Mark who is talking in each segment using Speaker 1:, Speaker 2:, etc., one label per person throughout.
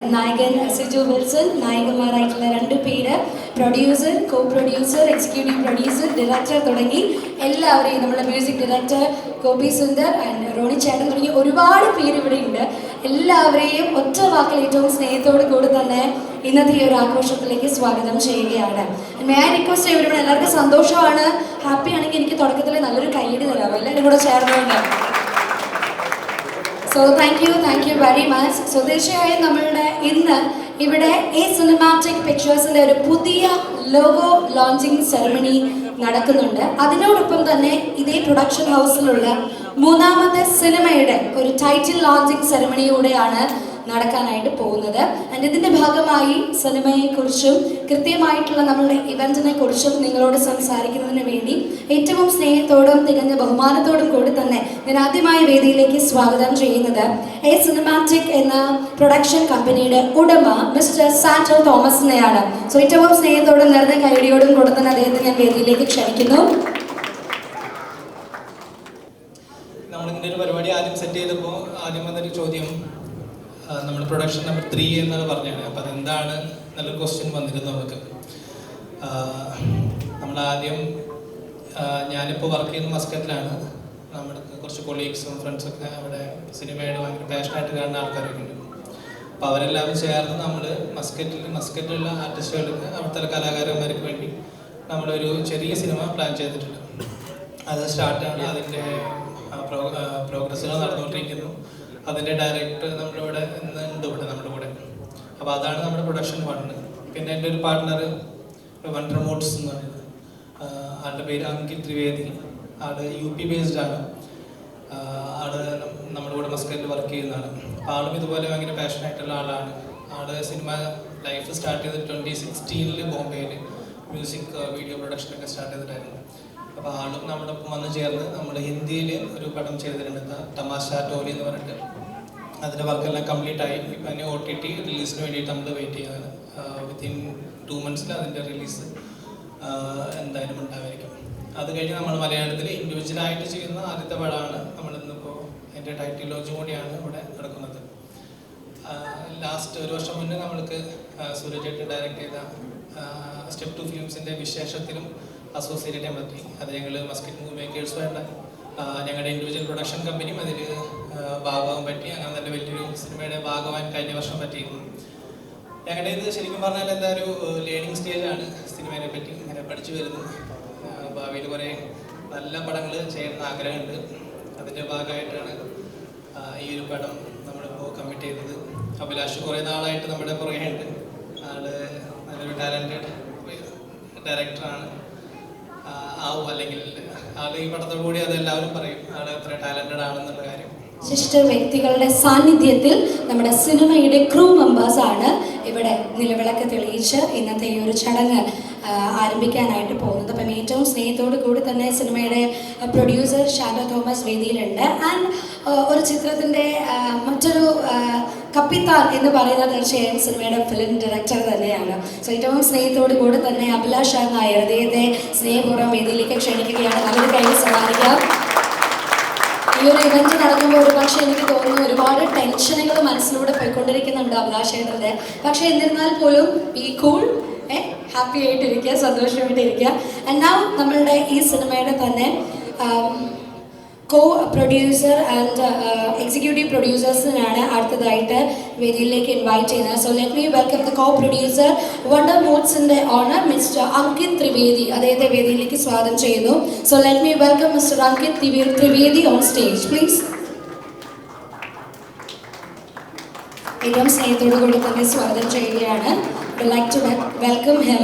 Speaker 1: നായകൻ സിജു വിൽസൺ, നായകന്മാരായിട്ടുള്ള 2 പേര്, producer, co producer, executive producer, director തുടങ്ങി എല്ലാവരെയും, നമ്മുടെ music director Gopi Sundar and Rony ചേട്ടൻ തുടങ്ങി ഒരുപാട് പേര് ഇവിടെ ഉണ്ട്. എല്ലാവരെയും ഒറ്റ വാക്കിൽ ഏറ്റവും സ്നേഹത്തോടു കൂടി തന്നെ ഇന്നത്തെ ഈ ഒരു ആഘോഷത്തിലേക്ക് സ്വാഗതം ചെയ്യുകയാണ്. ഞാൻ റിക്വസ്റ്റ് ചെയ്യും, ഇവിടെ എല്ലാവർക്കും സന്തോഷമാണ്, ഹാപ്പി ആണെങ്കിൽ എനിക്ക് തുടക്കത്തിൽ നല്ലൊരു കൈയ്യടി തരാമോ എല്ലാവരും കൂടെ ചേർന്നുകൊണ്ട്. So thank you very much. So തീർച്ചയായും നമ്മളുടെ ഇന്ന് ഇവിടെ ഈ സിനിമാറ്റിക് പിക്ചേഴ്സിൻ്റെ ഒരു പുതിയ ലോഗോ ലോഞ്ചിങ് സെറമണി നടക്കുന്നുണ്ട്. അതിനോടൊപ്പം തന്നെ ഇതേ പ്രൊഡക്ഷൻ ഹൗസിലുള്ള 3ാമത്തെ സിനിമയുടെ ഒരു ടൈറ്റിൽ ലോഞ്ചിങ് സെറമണിയൂടെയാണ് നടക്കാനായിട്ട് പോകുന്നത്. ആൻഡ് ഇതിൻ്റെ ഭാഗമായി സിനിമയെക്കുറിച്ചും കൃത്യമായിട്ടുള്ള നമ്മളുടെ ഇവൻറ്റിനെ കുറിച്ചും നിങ്ങളോട് സംസാരിക്കുന്നതിന് വേണ്ടി ഏറ്റവും സ്നേഹത്തോടും തികഞ്ഞ ബഹുമാനത്തോടും കൂടി തന്നെ ഞാൻ ആദ്യമായ വേദിയിലേക്ക് സ്വാഗതം ചെയ്യുന്നത് എ സിനിമാറ്റിക് എന്ന പ്രൊഡക്ഷൻ കമ്പനിയുടെ ഉടമ മിസ്റ്റർ സാന്റോ തോമസിനെയാണ്. സോ ഏറ്റവും സ്നേഹത്തോടും നിറഞ്ഞ കൈയടിയോടും കൂടെ തന്നെ അദ്ദേഹത്തെ ഞാൻ വേദിയിലേക്ക് ക്ഷണിക്കുന്നു.
Speaker 2: നമ്മളിതിൻ്റെ ഒരു പരിപാടി ആദ്യം സെറ്റ് ചെയ്തപ്പോൾ ആദ്യം വന്നൊരു ചോദ്യം, നമ്മൾ പ്രൊഡക്ഷൻ നമ്പർ 3 എന്നാണ് പറഞ്ഞത്. അപ്പോൾ അതെന്താണ് നല്ലൊരു ക്വസ്റ്റ്യൻ വന്നിരുന്നു നമുക്ക്. നമ്മളാദ്യം ഞാനിപ്പോൾ വർക്ക് ചെയ്യുന്ന മസ്കറ്റിലാണ്. നമ്മുടെ കുറച്ച് കൊളീഗ്സും ഫ്രണ്ട്സൊക്കെ അവിടെ സിനിമയുടെ ഭയങ്കര പാഷനായിട്ട് കാണുന്ന ആൾക്കാരൊക്കെ ഉണ്ട്. അപ്പോൾ അവരെല്ലാവരും ചേർന്ന് നമ്മൾ മസ്കറ്റിലുള്ള ആർട്ടിസ്റ്റുകൾക്ക്, അവിടുത്തെ കലാകാരന്മാർക്ക് വേണ്ടി നമ്മളൊരു ചെറിയ സിനിമ പ്ലാൻ ചെയ്തിട്ടുണ്ട്. അത് സ്റ്റാർട്ടാണ്, അതിൻ്റെ പ്രോഗ്രസ്സുകൾ നടന്നുകൊണ്ടിരിക്കുന്നു. അതിൻ്റെ ഡയറക്ടർ നമ്മളിവിടെ ഉണ്ട്, ഇവിടെ നമ്മുടെ കൂടെ. അപ്പോൾ അതാണ് നമ്മുടെ പ്രൊഡക്ഷൻ 1. പിന്നെ എൻ്റെ ഒരു പാർട്ട്ണർ വൺ പ്രൊമോട്ട്സ് എന്ന് പറയുന്നത്, ആളുടെ പേര് അങ്കിത് ത്രിവേദി. ആള് UP ബേസ്ഡ് ആണ്. ആള് നമ്മുടെ കൂടെ മസ്കറ്റിൽ വർക്ക് ചെയ്യുന്നതാണ്. അപ്പോൾ ആളും ഇതുപോലെ ഭയങ്കര പാഷനായിട്ടുള്ള ആളാണ്. ആള് സിനിമ ലൈഫ് സ്റ്റാർട്ട് ചെയ്ത് 2016 ബോംബെയിൽ മ്യൂസിക് വീഡിയോ പ്രൊഡക്ഷനൊക്കെ സ്റ്റാർട്ട് ചെയ്തിട്ടായിരുന്നു. അപ്പോൾ ആളും നമ്മുടെ ഒപ്പം വന്ന് ചേർന്ന് നമ്മൾ ഹിന്ദിയിൽ ഒരു പടം ചെയ്തിട്ടുണ്ട്, തമാശ ടോലി എന്ന് പറഞ്ഞിട്ട്. അതിൻ്റെ വർക്കെല്ലാം കംപ്ലീറ്റ് ആയി. ഇപ്പം അതിന് OTT റിലീസിന് വേണ്ടിയിട്ട് നമ്മൾ വെയിറ്റ് ചെയ്യുന്നതാണ്. വിത്തിൻ 2 months അതിൻ്റെ റിലീസ് എന്തായാലും ഉണ്ടായിരിക്കും. അത് കഴിഞ്ഞ് നമ്മൾ മലയാളത്തിൽ ഇൻഡിവിജ്വലായിട്ട് ചെയ്യുന്ന ആദ്യത്തെ പടമാണ് നമ്മളിന്നിപ്പോൾ. എൻ്റെ ടൈറ്റിൽ ലോഞ്ചും കൂടിയാണ് ഇവിടെ നടക്കുന്നത്. ലാസ്റ്റ് 1 വർഷം മുന്നേ നമ്മൾക്ക് സൂര്യചേട്ടൻ ഡയറക്റ്റ് ചെയ്ത സ്റ്റെപ്പ് 2 ഫിലിംസിൻ്റെ വിശേഷത്തിലും അസോസിയേറ്റ് ചെയ്യാൻ പറ്റി. അത് ഞങ്ങൾ മസ്കറ്റ് മൂവി മേക്കേഴ്സുമായിട്ട് ഞങ്ങളുടെ ഇൻഡിവിജ്വൽ പ്രൊഡക്ഷൻ കമ്പനിയും അതിൽ ഭാഗമാകാൻ പറ്റി. അങ്ങനെ തന്നെ വലിയൊരു സിനിമയുടെ ഭാഗമാകാൻ കഴിഞ്ഞ വർഷം പറ്റിയിരുന്നു. ഞങ്ങളുടെ ഇത് ശരിക്കും പറഞ്ഞാൽ എന്താ ഒരു ലേണിംഗ് സ്റ്റേജാണ് സിനിമയെ പറ്റി. ഇങ്ങനെ പഠിച്ചു വരുന്നു. ഭാവിയിൽ കുറേ നല്ല പടങ്ങൾ ചെയ്യുന്ന ആഗ്രഹമുണ്ട്. അതിൻ്റെ ഭാഗമായിട്ടാണ് ഈ ഒരു പടം നമ്മളിപ്പോൾ കമ്മിറ്റ് ചെയ്തത്. അഭിലാഷ് കുറേ നാളായിട്ട് നമ്മുടെ പുറകെ ഉണ്ട്. ആള് നല്ലൊരു ടാലൻറ്റഡ് ഡയറക്ടറാണ്. അല്ലെങ്കിൽ ആൾ ഈ പടത്തോടു കൂടി അതെല്ലാവരും പറയും, ആൾ എത്ര ടാലന്റഡ് ആണെന്നുള്ള കാര്യം.
Speaker 1: ശിഷ്ട വ്യക്തികളുടെ സാന്നിധ്യത്തിൽ നമ്മുടെ സിനിമയുടെ ക്രൂ മെമ്പേഴ്സ് ആണ് ഇവിടെ നിലവിളക്ക് തെളിയിച്ച് ഇന്നത്തെ ഈ ഒരു ചടങ്ങ് ആരംഭിക്കാനായിട്ട് പോകുന്നത്. അപ്പം ഏറ്റവും സ്നേഹത്തോടു കൂടി തന്നെ സിനിമയുടെ പ്രൊഡ്യൂസർ ഷാന്റോ തോമസ് വേദിയിലുണ്ട്. ആൻഡ് ഒരു ചിത്രത്തിൻ്റെ മറ്റൊരു കപ്പിത്താൻ എന്ന് പറയുന്നത് തീർച്ചയായും സിനിമയുടെ ഫിലിം ഡയറക്ടർ തന്നെയാണ്. സോ ഏറ്റവും സ്നേഹത്തോടു കൂടി തന്നെ അഭിലാഷ് നായർ അദ്ദേഹത്തെ സ്നേഹപൂർവ്വം വേദിയിലേക്ക് ക്ഷണിക്കുകയാണ്. നല്ലൊരു കൈ സഹായിക്കാം. ഈ ഒരു ഇവന്റ് നടക്കുമ്പോൾ ഒരു പക്ഷേ എനിക്ക് തോന്നുന്നു ഒരുപാട് ടെൻഷനുകൾ മനസ്സിലൂടെ പോയിക്കൊണ്ടിരിക്കുന്നുണ്ട് അഭിലാഷേട്ടൻ്റെ. പക്ഷേ എന്നിരുന്നാൽ പോലും ഈ കൂൾ, ഹാപ്പി ആയിട്ടിരിക്കുക, സന്തോഷമായിട്ടിരിക്കുക. ആൻഡ് നൗ നമ്മളുടെ ഈ സിനിമയുടെ തന്നെ കോ പ്രൊഡ്യൂസർ ആൻഡ് എക്സിക്യൂട്ടീവ് പ്രൊഡ്യൂസേഴ്സിനാണ് അടുത്തതായിട്ട് വേദിയിലേക്ക് ഇൻവൈറ്റ് ചെയ്യുന്നത്. So let me welcome the co producer wonder മോഡ്സിൻ്റെ ഓണർ മിസ്റ്റർ അങ്കിത് ത്രിവേദി. അദ്ദേഹത്തെ വേദിയിലേക്ക് സ്വാഗതം ചെയ്യുന്നു. So let me welcome mister Ankit Trivedi on stage please. ഏറ്റവും സ്നേഹത്തോടു കൂടി തന്നെ സ്വാഗതം ചെയ്യുകയാണ്. I'd like to welcome him.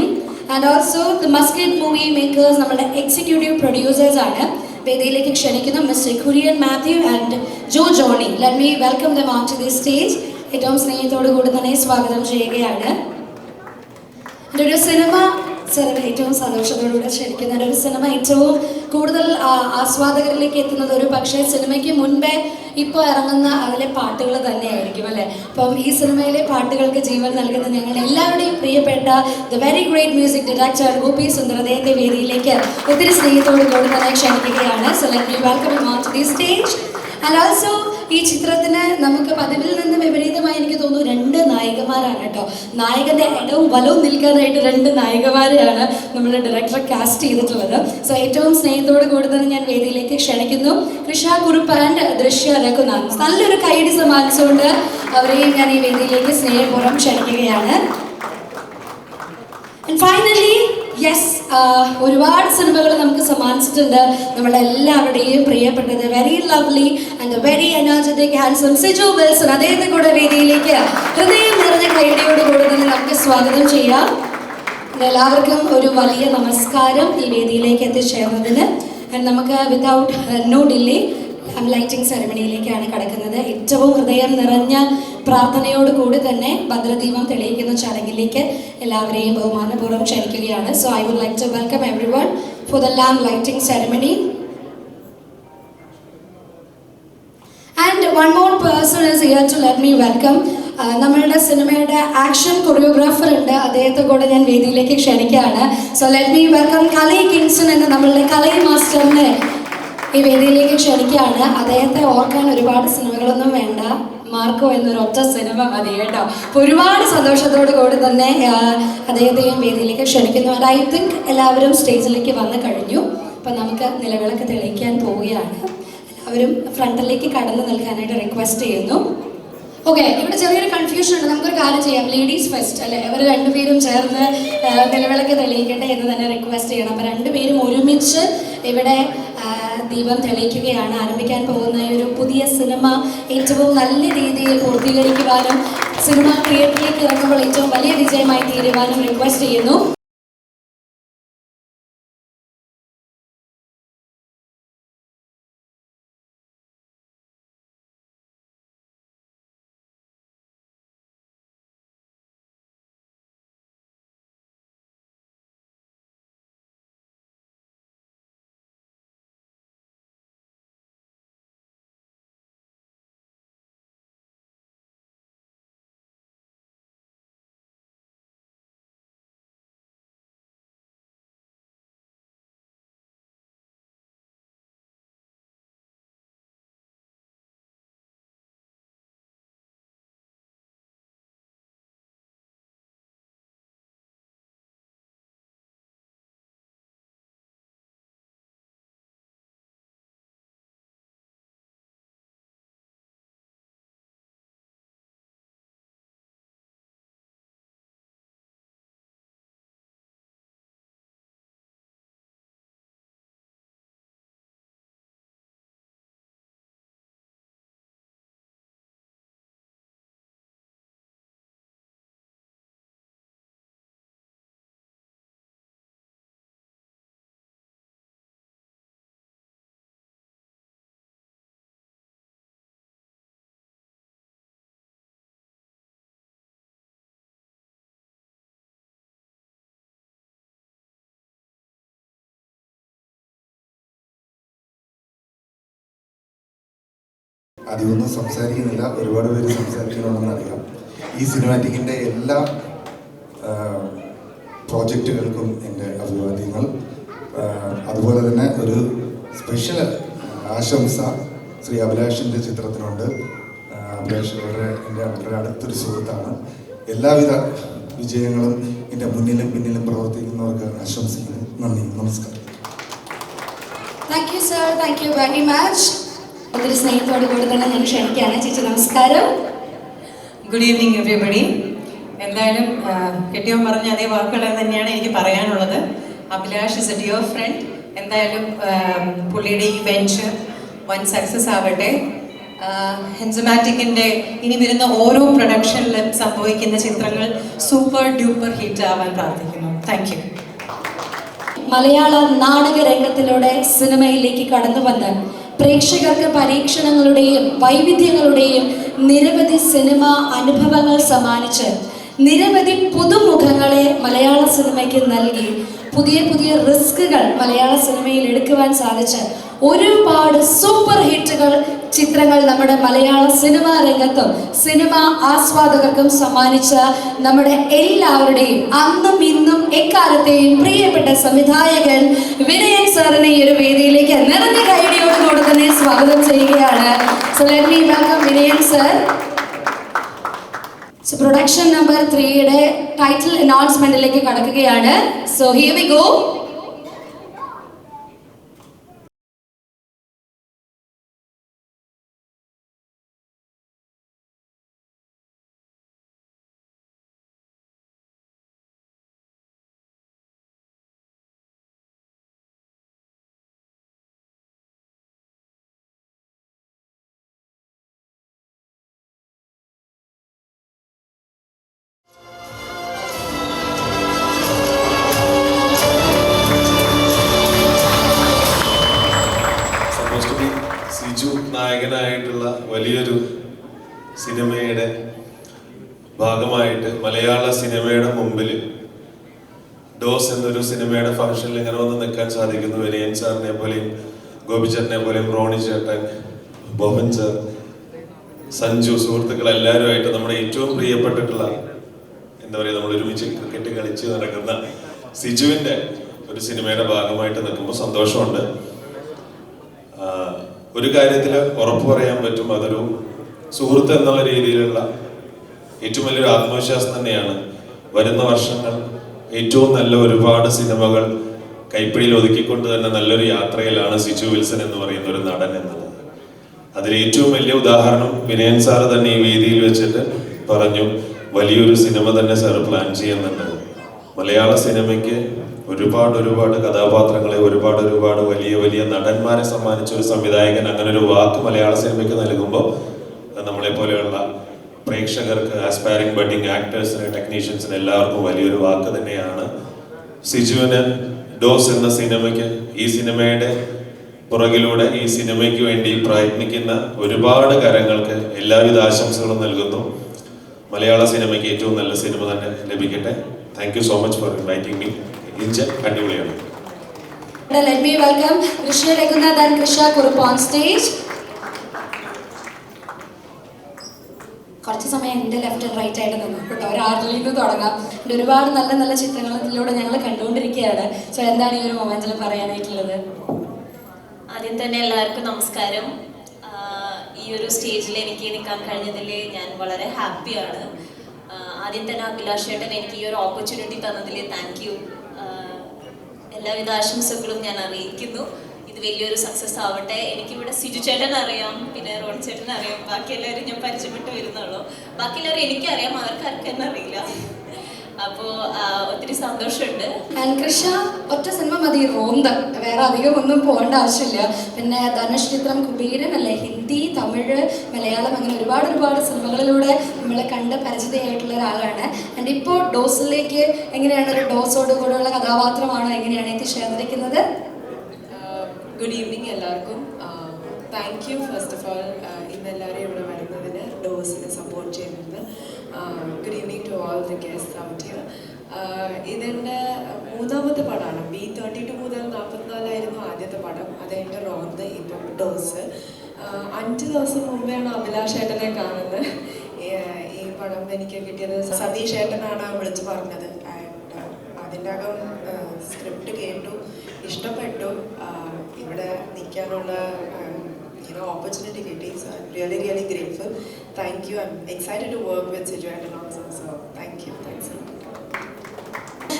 Speaker 1: And also the Muscat movie makers, നമ്മുടെ എക്സിക്യൂട്ടീവ് പ്രൊഡ്യൂസേഴ്സ് ആണ് വേദിയിലേക്ക് ക്ഷണിക്കുന്നു. Mister Kurian Mathew and Jo Johny. Let me welcome them on to the stage. ഏറ്റവും സ്നേഹത്തോടു കൂടി തന്നെ സ്വാഗതം ചെയ്യുകയാണ്. ഒരു സിനിമ ഏറ്റവും സന്തോഷത്തോടുകൂടെ ക്ഷണിക്കുന്ന ഒരു സിനിമ ഏറ്റവും കൂടുതൽ ആസ്വാദകരിലേക്ക് എത്തുന്നത് ഒരു പക്ഷേ സിനിമയ്ക്ക് മുൻപേ ഇപ്പോൾ ഇറങ്ങുന്ന അതിലെ പാട്ടുകൾ തന്നെയായിരിക്കും അല്ലേ. അപ്പം ഈ സിനിമയിലെ പാട്ടുകൾക്ക് ജീവൻ നൽകുന്ന ഞങ്ങൾ എല്ലാവരുടെയും പ്രിയപ്പെട്ട the very great music director Gopi Sundar അദ്ദേഹത്തെ വേദിയിലേക്ക് ഒത്തിരി സ്നേഹത്തോടു കൂടി തന്നെ ക്ഷണിക്കുകയാണ്. So let me welcome him on to the stage. And also ഈ ചിത്രത്തിന് നമുക്ക് പതിവിൽ നിന്ന് വിപരീതമായി എനിക്ക് തോന്നുന്നു 2 നായികമാരാണ് കേട്ടോ. നായകന്റെ ഇടവും വലവും നിൽക്കാനായിട്ട് 2 നായികമാരെയാണ് നമ്മുടെ ഡയറക്ടർ കാസ്റ്റ് ചെയ്തിട്ടുള്ളത്. സോ ഏറ്റവും സ്നേഹത്തോട് കൂടി തന്നെ ഞാൻ വേദിയിലേക്ക് ക്ഷണിക്കുന്നു കൃഷ കുറുപ്പ് ആൻഡ് ദൃശ്യ രഘുനാഥ്. നല്ലൊരു കൈയടി സമ്മാനിച്ചുകൊണ്ട് അവരെയും ഞാൻ ഈ വേദിയിലേക്ക് സ്നേഹപൂർവ്വം ക്ഷണിക്കുകയാണ്. ആൻഡ് ഫൈനലി യെസ്, ഒരുപാട് സിനിമകൾ നമുക്ക് സമ്മാനിച്ചിട്ടുണ്ട് നമ്മളെല്ലാവരുടെയും പ്രിയപ്പെട്ടത് very lovely and very energetic handsome Siju Wilson. അദ്ദേഹത്തെ കൂടെ വേദിയിലേക്ക് ഹൃദയം നിറഞ്ഞ കൈയടിയോട് കൂടെ തന്നെ നമുക്ക് സ്വാഗതം ചെയ്യാം. എല്ലാവർക്കും ഒരു വലിയ നമസ്കാരം ഈ വേദിയിലേക്ക് എത്തിച്ചേർന്നതിന്. നമുക്ക് വിതൗട്ട് നോ ഡിലേ ലൈറ്റിംഗ് സെറമണിയിലേക്കാണ് കടക്കുന്നത്. ഏറ്റവും ഹൃദയം നിറഞ്ഞ പ്രാർത്ഥനയോട് കൂടി തന്നെ ഭദ്രദീപം തെളിയിക്കുന്ന ചടങ്ങിലേക്ക് എല്ലാവരെയും ബഹുമാനപൂർവ്വം ക്ഷണിക്കുകയാണ്. So I would like to welcome everyone for the lamp lighting ceremony. And one more person is here to let me welcome. നമ്മളുടെ സിനിമയുടെ ആക്ഷൻ കൊറിയോഗ്രാഫർ ഉണ്ട്, അദ്ദേഹത്തെ കൂടെ ഞാൻ വേദിയിലേക്ക് ക്ഷണിക്കുകയാണ്. So let me welcome Kalai Kingson എന്ന നമ്മളുടെ കലൈ മാസ്റ്ററിനെ ഈ വേദിയിലേക്ക് ക്ഷണിക്കുകയാണ്. അദ്ദേഹത്തെ ഓർക്കാൻ ഒരുപാട് സിനിമകളൊന്നും വേണ്ട, മാർക്കോ എന്നൊരൊറ്റ സിനിമ മതി കേട്ടോ. അപ്പോൾ ഒരുപാട് സന്തോഷത്തോടു കൂടി തന്നെ അദ്ദേഹത്തെയും വേദിയിലേക്ക് ക്ഷണിക്കുന്നു. ആൻഡ് ഐ തിങ്ക് എല്ലാവരും സ്റ്റേജിലേക്ക് വന്നു കഴിഞ്ഞു. അപ്പം നമുക്ക് നിലവിളക്ക് തെളിയിക്കാൻ പോവുകയാണ്. എല്ലാവരും ഫ്രണ്ടിലേക്ക് കടന്നു നിൽക്കാനായിട്ട് റിക്വസ്റ്റ് ചെയ്യുന്നു. ഓക്കെ, ഇവിടെ ചെറിയൊരു കൺഫ്യൂഷൻ ഉണ്ട്. നമുക്കൊരു കാര്യം ചെയ്യാം, ലേഡീസ് ഫസ്റ്റ് അല്ലേ, അവർ രണ്ടുപേരും ചേർന്ന് നിലവിളക്ക് തെളിയിക്കട്ടെ എന്ന് തന്നെ റിക്വസ്റ്റ് ചെയ്യണം. അപ്പോൾ രണ്ടുപേരും ഒരുമിച്ച് ഇവിടെ ദീപം തെളിയിക്കുകയാണ്. ആരംഭിക്കാൻ പോകുന്ന ഒരു പുതിയ സിനിമ ഏറ്റവും നല്ല രീതിയിൽ പൂർത്തീകരിക്കുവാനും സിനിമ തിയേറ്ററിലേക്ക് ഇറങ്ങുമ്പോൾ ഏറ്റവും വലിയ വിജയമായി തീരുവാനും റിക്വസ്റ്റ് ചെയ്യുന്നു.
Speaker 3: അധികമൊന്നും സംസാരിക്കുന്നില്ല, ഒരുപാട് പേര് സംസാരിക്കണമെന്ന് അറിയാം. ഈ സിനിമാറ്റിക്കിൻ്റെ എല്ലാ പ്രോജക്റ്റുകൾക്കും എൻ്റെ അഭിവാദ്യങ്ങൾ. അതുപോലെ തന്നെ ഒരു സ്പെഷ്യൽ ആശംസ ശ്രീ അഭിലാഷിൻ്റെ ചിത്രത്തിനുണ്ട്. അഭിലാഷ് എൻ്റെ വളരെ അടുത്തൊരു സുഹൃത്താണ്. എല്ലാവിധ വിജയങ്ങളും എൻ്റെ മുന്നിലും പിന്നിലും പ്രവർത്തിക്കുന്നവർക്ക് ആശംസിക്കുന്നു. നന്ദി, നമസ്കാരം.
Speaker 1: Thank you sir, thank you very much. ഒത്തിരി സ്നേഹത്തോട് കൂടി തന്നെ ഞാൻ ക്ഷണിക്കുകയാണ്. ചേച്ചി നമസ്കാരം.
Speaker 4: Good evening everybody. എന്തായാലും കെട്ടിയോൻ പറഞ്ഞ അതേ വാക്കുകൾ തന്നെയാണ് എനിക്ക് പറയാനുള്ളത്. Abhilash is A dear friend. എന്തായാലും പുള്ളിയുടെ ഈ വെഞ്ചർ വൻ സക്സസ് ആവട്ടെ. ഹെൻസമാറ്റിക്കിൻ്റെ ഇനി വരുന്ന ഓരോ പ്രൊഡക്ഷനിലും സംഭവിക്കുന്ന ചിത്രങ്ങൾ സൂപ്പർ ഡ്യൂപ്പർ ഹിറ്റ് ആവാൻ പ്രാർത്ഥിക്കുന്നു. Thank you.
Speaker 1: മലയാള നാടക രംഗത്തിലൂടെ സിനിമയിലേക്ക് കടന്നു വന്ന് പ്രേക്ഷകർക്ക് പരീക്ഷണങ്ങളുടെയും വൈവിധ്യങ്ങളുടെയും നിരവധി സിനിമ അനുഭവങ്ങൾ സമ്മാനിച്ച് നിരവധി പുതുമുഖങ്ങളെ മലയാള സിനിമയ്ക്ക് നൽകി പുതിയ പുതിയ റിസ്കുകൾ മലയാള സിനിമയിൽ എടുക്കുവാൻ സാധിച്ച ഒരുപാട് സൂപ്പർ ഹിറ്റുകൾ ചിത്രങ്ങൾ നമ്മുടെ മലയാള സിനിമാ രംഗത്തും സിനിമ ആസ്വാദകർക്കും സമ്മാനിച്ച നമ്മുടെ എല്ലാവരുടെയും അന്നും ഇന്നും എക്കാലത്തെയും പ്രിയപ്പെട്ട സംവിധായകൻ വിനയൻ സാറിനെ ഈ ഒരു വേദിയിലേക്ക് നിറഞ്ഞ കൈയടിയോടുകൂടെ തന്നെ സ്വാഗതം ചെയ്യുകയാണ്. So let me welcome Vinayan sir. So production number 3യുടെ ടൈറ്റിൽ അനൗൺസ്മെന്റിലേക്ക് കടക്കുകയാണ്. So here we go.
Speaker 5: Siju നായകനായിട്ടുള്ള വലിയൊരു സിനിമയുടെ ഭാഗമായിട്ട് മലയാള സിനിമയുടെ മുമ്പിൽ ഡോസ് എന്നൊരു സിനിമയുടെ ഫംഗ്ഷനിൽ ഇങ്ങനെ വന്ന് നിൽക്കാൻ സാധിക്കുന്നു. വിനയൻ സാറിനെ പോലെയും ഗോപിച്ചേട്ടനെ പോലെയും റോണി ചേട്ടൻ, ബോബൻ സാർ, സഞ്ജു, സുഹൃത്തുക്കൾ എല്ലാവരുമായിട്ട് നമ്മുടെ ഏറ്റവും പ്രിയപ്പെട്ടിട്ടുള്ള എന്താ പറയുക, നമ്മൾ ഒരുമിച്ച് ക്രിക്കറ്റ് കളിച്ച് നടക്കുന്ന സിജുവിൻ്റെ ഒരു സിനിമയുടെ ഭാഗമായിട്ട് നിൽക്കുമ്പോൾ സന്തോഷമുണ്ട്. ഒരു കാര്യത്തിൽ ഉറപ്പ് പറയാൻ പറ്റും, അതൊരു സുഹൃത്ത് എന്നുള്ള രീതിയിലുള്ള ഏറ്റവും വലിയൊരു ആത്മവിശ്വാസം തന്നെയാണ്. വരുന്ന വർഷങ്ങൾ ഏറ്റവും നല്ല ഒരുപാട് സിനിമകൾ കൈപ്പിടിയിൽ ഒതുക്കിക്കൊണ്ട് തന്നെ നല്ലൊരു യാത്രയിലാണ് സിജു വിൽസൺ എന്ന് പറയുന്ന ഒരു നടൻ എന്നുള്ളത്. അതിൽ ഏറ്റവും വലിയ ഉദാഹരണം വിനയൻ സാറ് തന്നെ ഈ വേദിയിൽ വെച്ചിട്ട് പറഞ്ഞു, വലിയൊരു സിനിമ തന്നെ സാറ് പ്ലാൻ ചെയ്യുന്നുണ്ട്. മലയാള സിനിമയ്ക്ക് ഒരുപാട് കഥാപാത്രങ്ങളെ ഒരുപാട് വലിയ വലിയ നടന്മാരെ സമ്മാനിച്ച ഒരു സംവിധായകൻ അങ്ങനെ ഒരു വാക്ക് മലയാള സിനിമയ്ക്ക് നൽകുമ്പോൾ നമ്മളെ പോലെയുള്ള പ്രേക്ഷകർക്ക്, ആസ്പയറിംഗ് ബഡിങ് ആക്ടേഴ്സിന്, ടെക്നീഷ്യൻസിന് എല്ലാവർക്കും വലിയൊരു വാക്ക് തന്നെയാണ്. സിജുവിന് ഡോസ് എന്ന സിനിമയ്ക്ക്, ഈ സിനിമയുടെ പുറകിലൂടെ ഈ സിനിമയ്ക്ക് വേണ്ടി പ്രയത്നിക്കുന്ന ഒരുപാട് കരങ്ങൾക്ക് എല്ലാവിധ ആശംസകളും നൽകുന്നു. മലയാള സിനിമയ്ക്ക് ഏറ്റവും നല്ല സിനിമ തന്നെ ലഭിക്കട്ടെ. Thank you so much for inviting me. അടിപൊളിയാണ്.
Speaker 1: Let me welcome Krishna Raghunath and Krishna Kurup on stage. കുറച്ച് സമയം എൻ്റെ ലെഫ്റ്റ് ആൻഡ് റൈറ്റ് ആയിട്ട് നിന്നു കേട്ടോ. ഒരാളിൽ നിന്ന് തുടങ്ങാം. ഒരുപാട് നല്ല നല്ല ചിത്രങ്ങളിലൂടെ ഞങ്ങൾ കണ്ടുകൊണ്ടിരിക്കുകയാണ്. സോ എന്താണ് ഈ ഒരു മൊമെന്റിൽ പറയാനായിട്ടുള്ളത്?
Speaker 6: ആദ്യം തന്നെ എല്ലാവർക്കും നമസ്കാരം. ഈ ഒരു സ്റ്റേജിൽ എനിക്ക് നിൽക്കാൻ കഴിഞ്ഞതിൽ ഞാൻ വളരെ ഹാപ്പിയാണ്. ആദ്യം തന്നെ അഭിലാഷ് ചേട്ടൻ എനിക്ക് ഈ ഒരു ഓപ്പർച്യൂണിറ്റി തന്നതിൽ താങ്ക് യു. എല്ലാവിധ ആശംസകളും ഞാൻ അറിയിക്കുന്നു. ഇത് വലിയൊരു സക്സസ് ആവട്ടെ. എനിക്കിവിടെ സിജു ചേട്ടൻ അറിയാം, പിന്നെ റോൺ ചേട്ടൻ അറിയാം, ബാക്കി എല്ലാവരും ഞാൻ പരിചയപ്പെട്ട് വരുന്നുള്ളൂ. ബാക്കി എല്ലാവരും എനിക്കറിയാം, അവർക്കാർക്കും എന്നെ അറിയില്ല. അപ്പോൾ ഒത്തിരി സന്തോഷമുണ്ട്.
Speaker 1: കൃഷ്ണ ഒറ്റ സിനിമ മതി, റോന്ത്, വേറെ അധികം ഒന്നും പോകേണ്ട ആവശ്യമില്ല. പിന്നെ ധനുഷ് ചിത്രം കുബീരൻ അല്ലേ, ഹിന്ദി, തമിഴ്, മലയാളം, അങ്ങനെ ഒരുപാട് സിനിമകളിലൂടെ നമ്മൾ കണ്ട് പരിചിതയായിട്ടുള്ള ഒരാളാണ്. ആൻഡ് ഇപ്പോൾ ഡോസിലേക്ക് എങ്ങനെയാണ്, ഒരു ഡോസോട് കൂടെയുള്ള കഥാപാത്രമാണോ, എങ്ങനെയാണ് എത്തിച്ചേർന്നിരിക്കുന്നത്?
Speaker 7: ഗുഡ് ഈവനിങ് എല്ലാവർക്കും. Thank you first of all ഇന്ന് എല്ലാവരും ഇവിടെ വരുന്നതിന്, ഡോസിനെ സപ്പോർട്ട് ചെയ്യുന്നത്. Good evening to all the guests out here. ഇതെൻ്റെ മൂന്നാമത്തെ പടമാണ്. B32 മുതൽ 44 ആദ്യത്തെ പടം. അത് എൻ്റെ റോന്ത്, ഇപ്പം ഡോസ്. 5 ദിവസം മുമ്പെയാണ് അഭിലാഷ് ഏട്ടനെ കാണുന്നത്. ഈ പടം എനിക്ക് കിട്ടിയത് സതീഷ് ഏട്ടനാണ് വിളിച്ച് പറഞ്ഞത്. ആൻഡ് അതിൻ്റെ അകം സ്ക്രിപ്റ്റ് കേട്ടു, ഇഷ്ടപ്പെട്ടു. ഇവിടെ നിൽക്കാനുള്ള opportunity കിട്ടി. So I'm really grateful. Thank you. I'm excited to work with Siju and also. So thank you. Thanks a lot.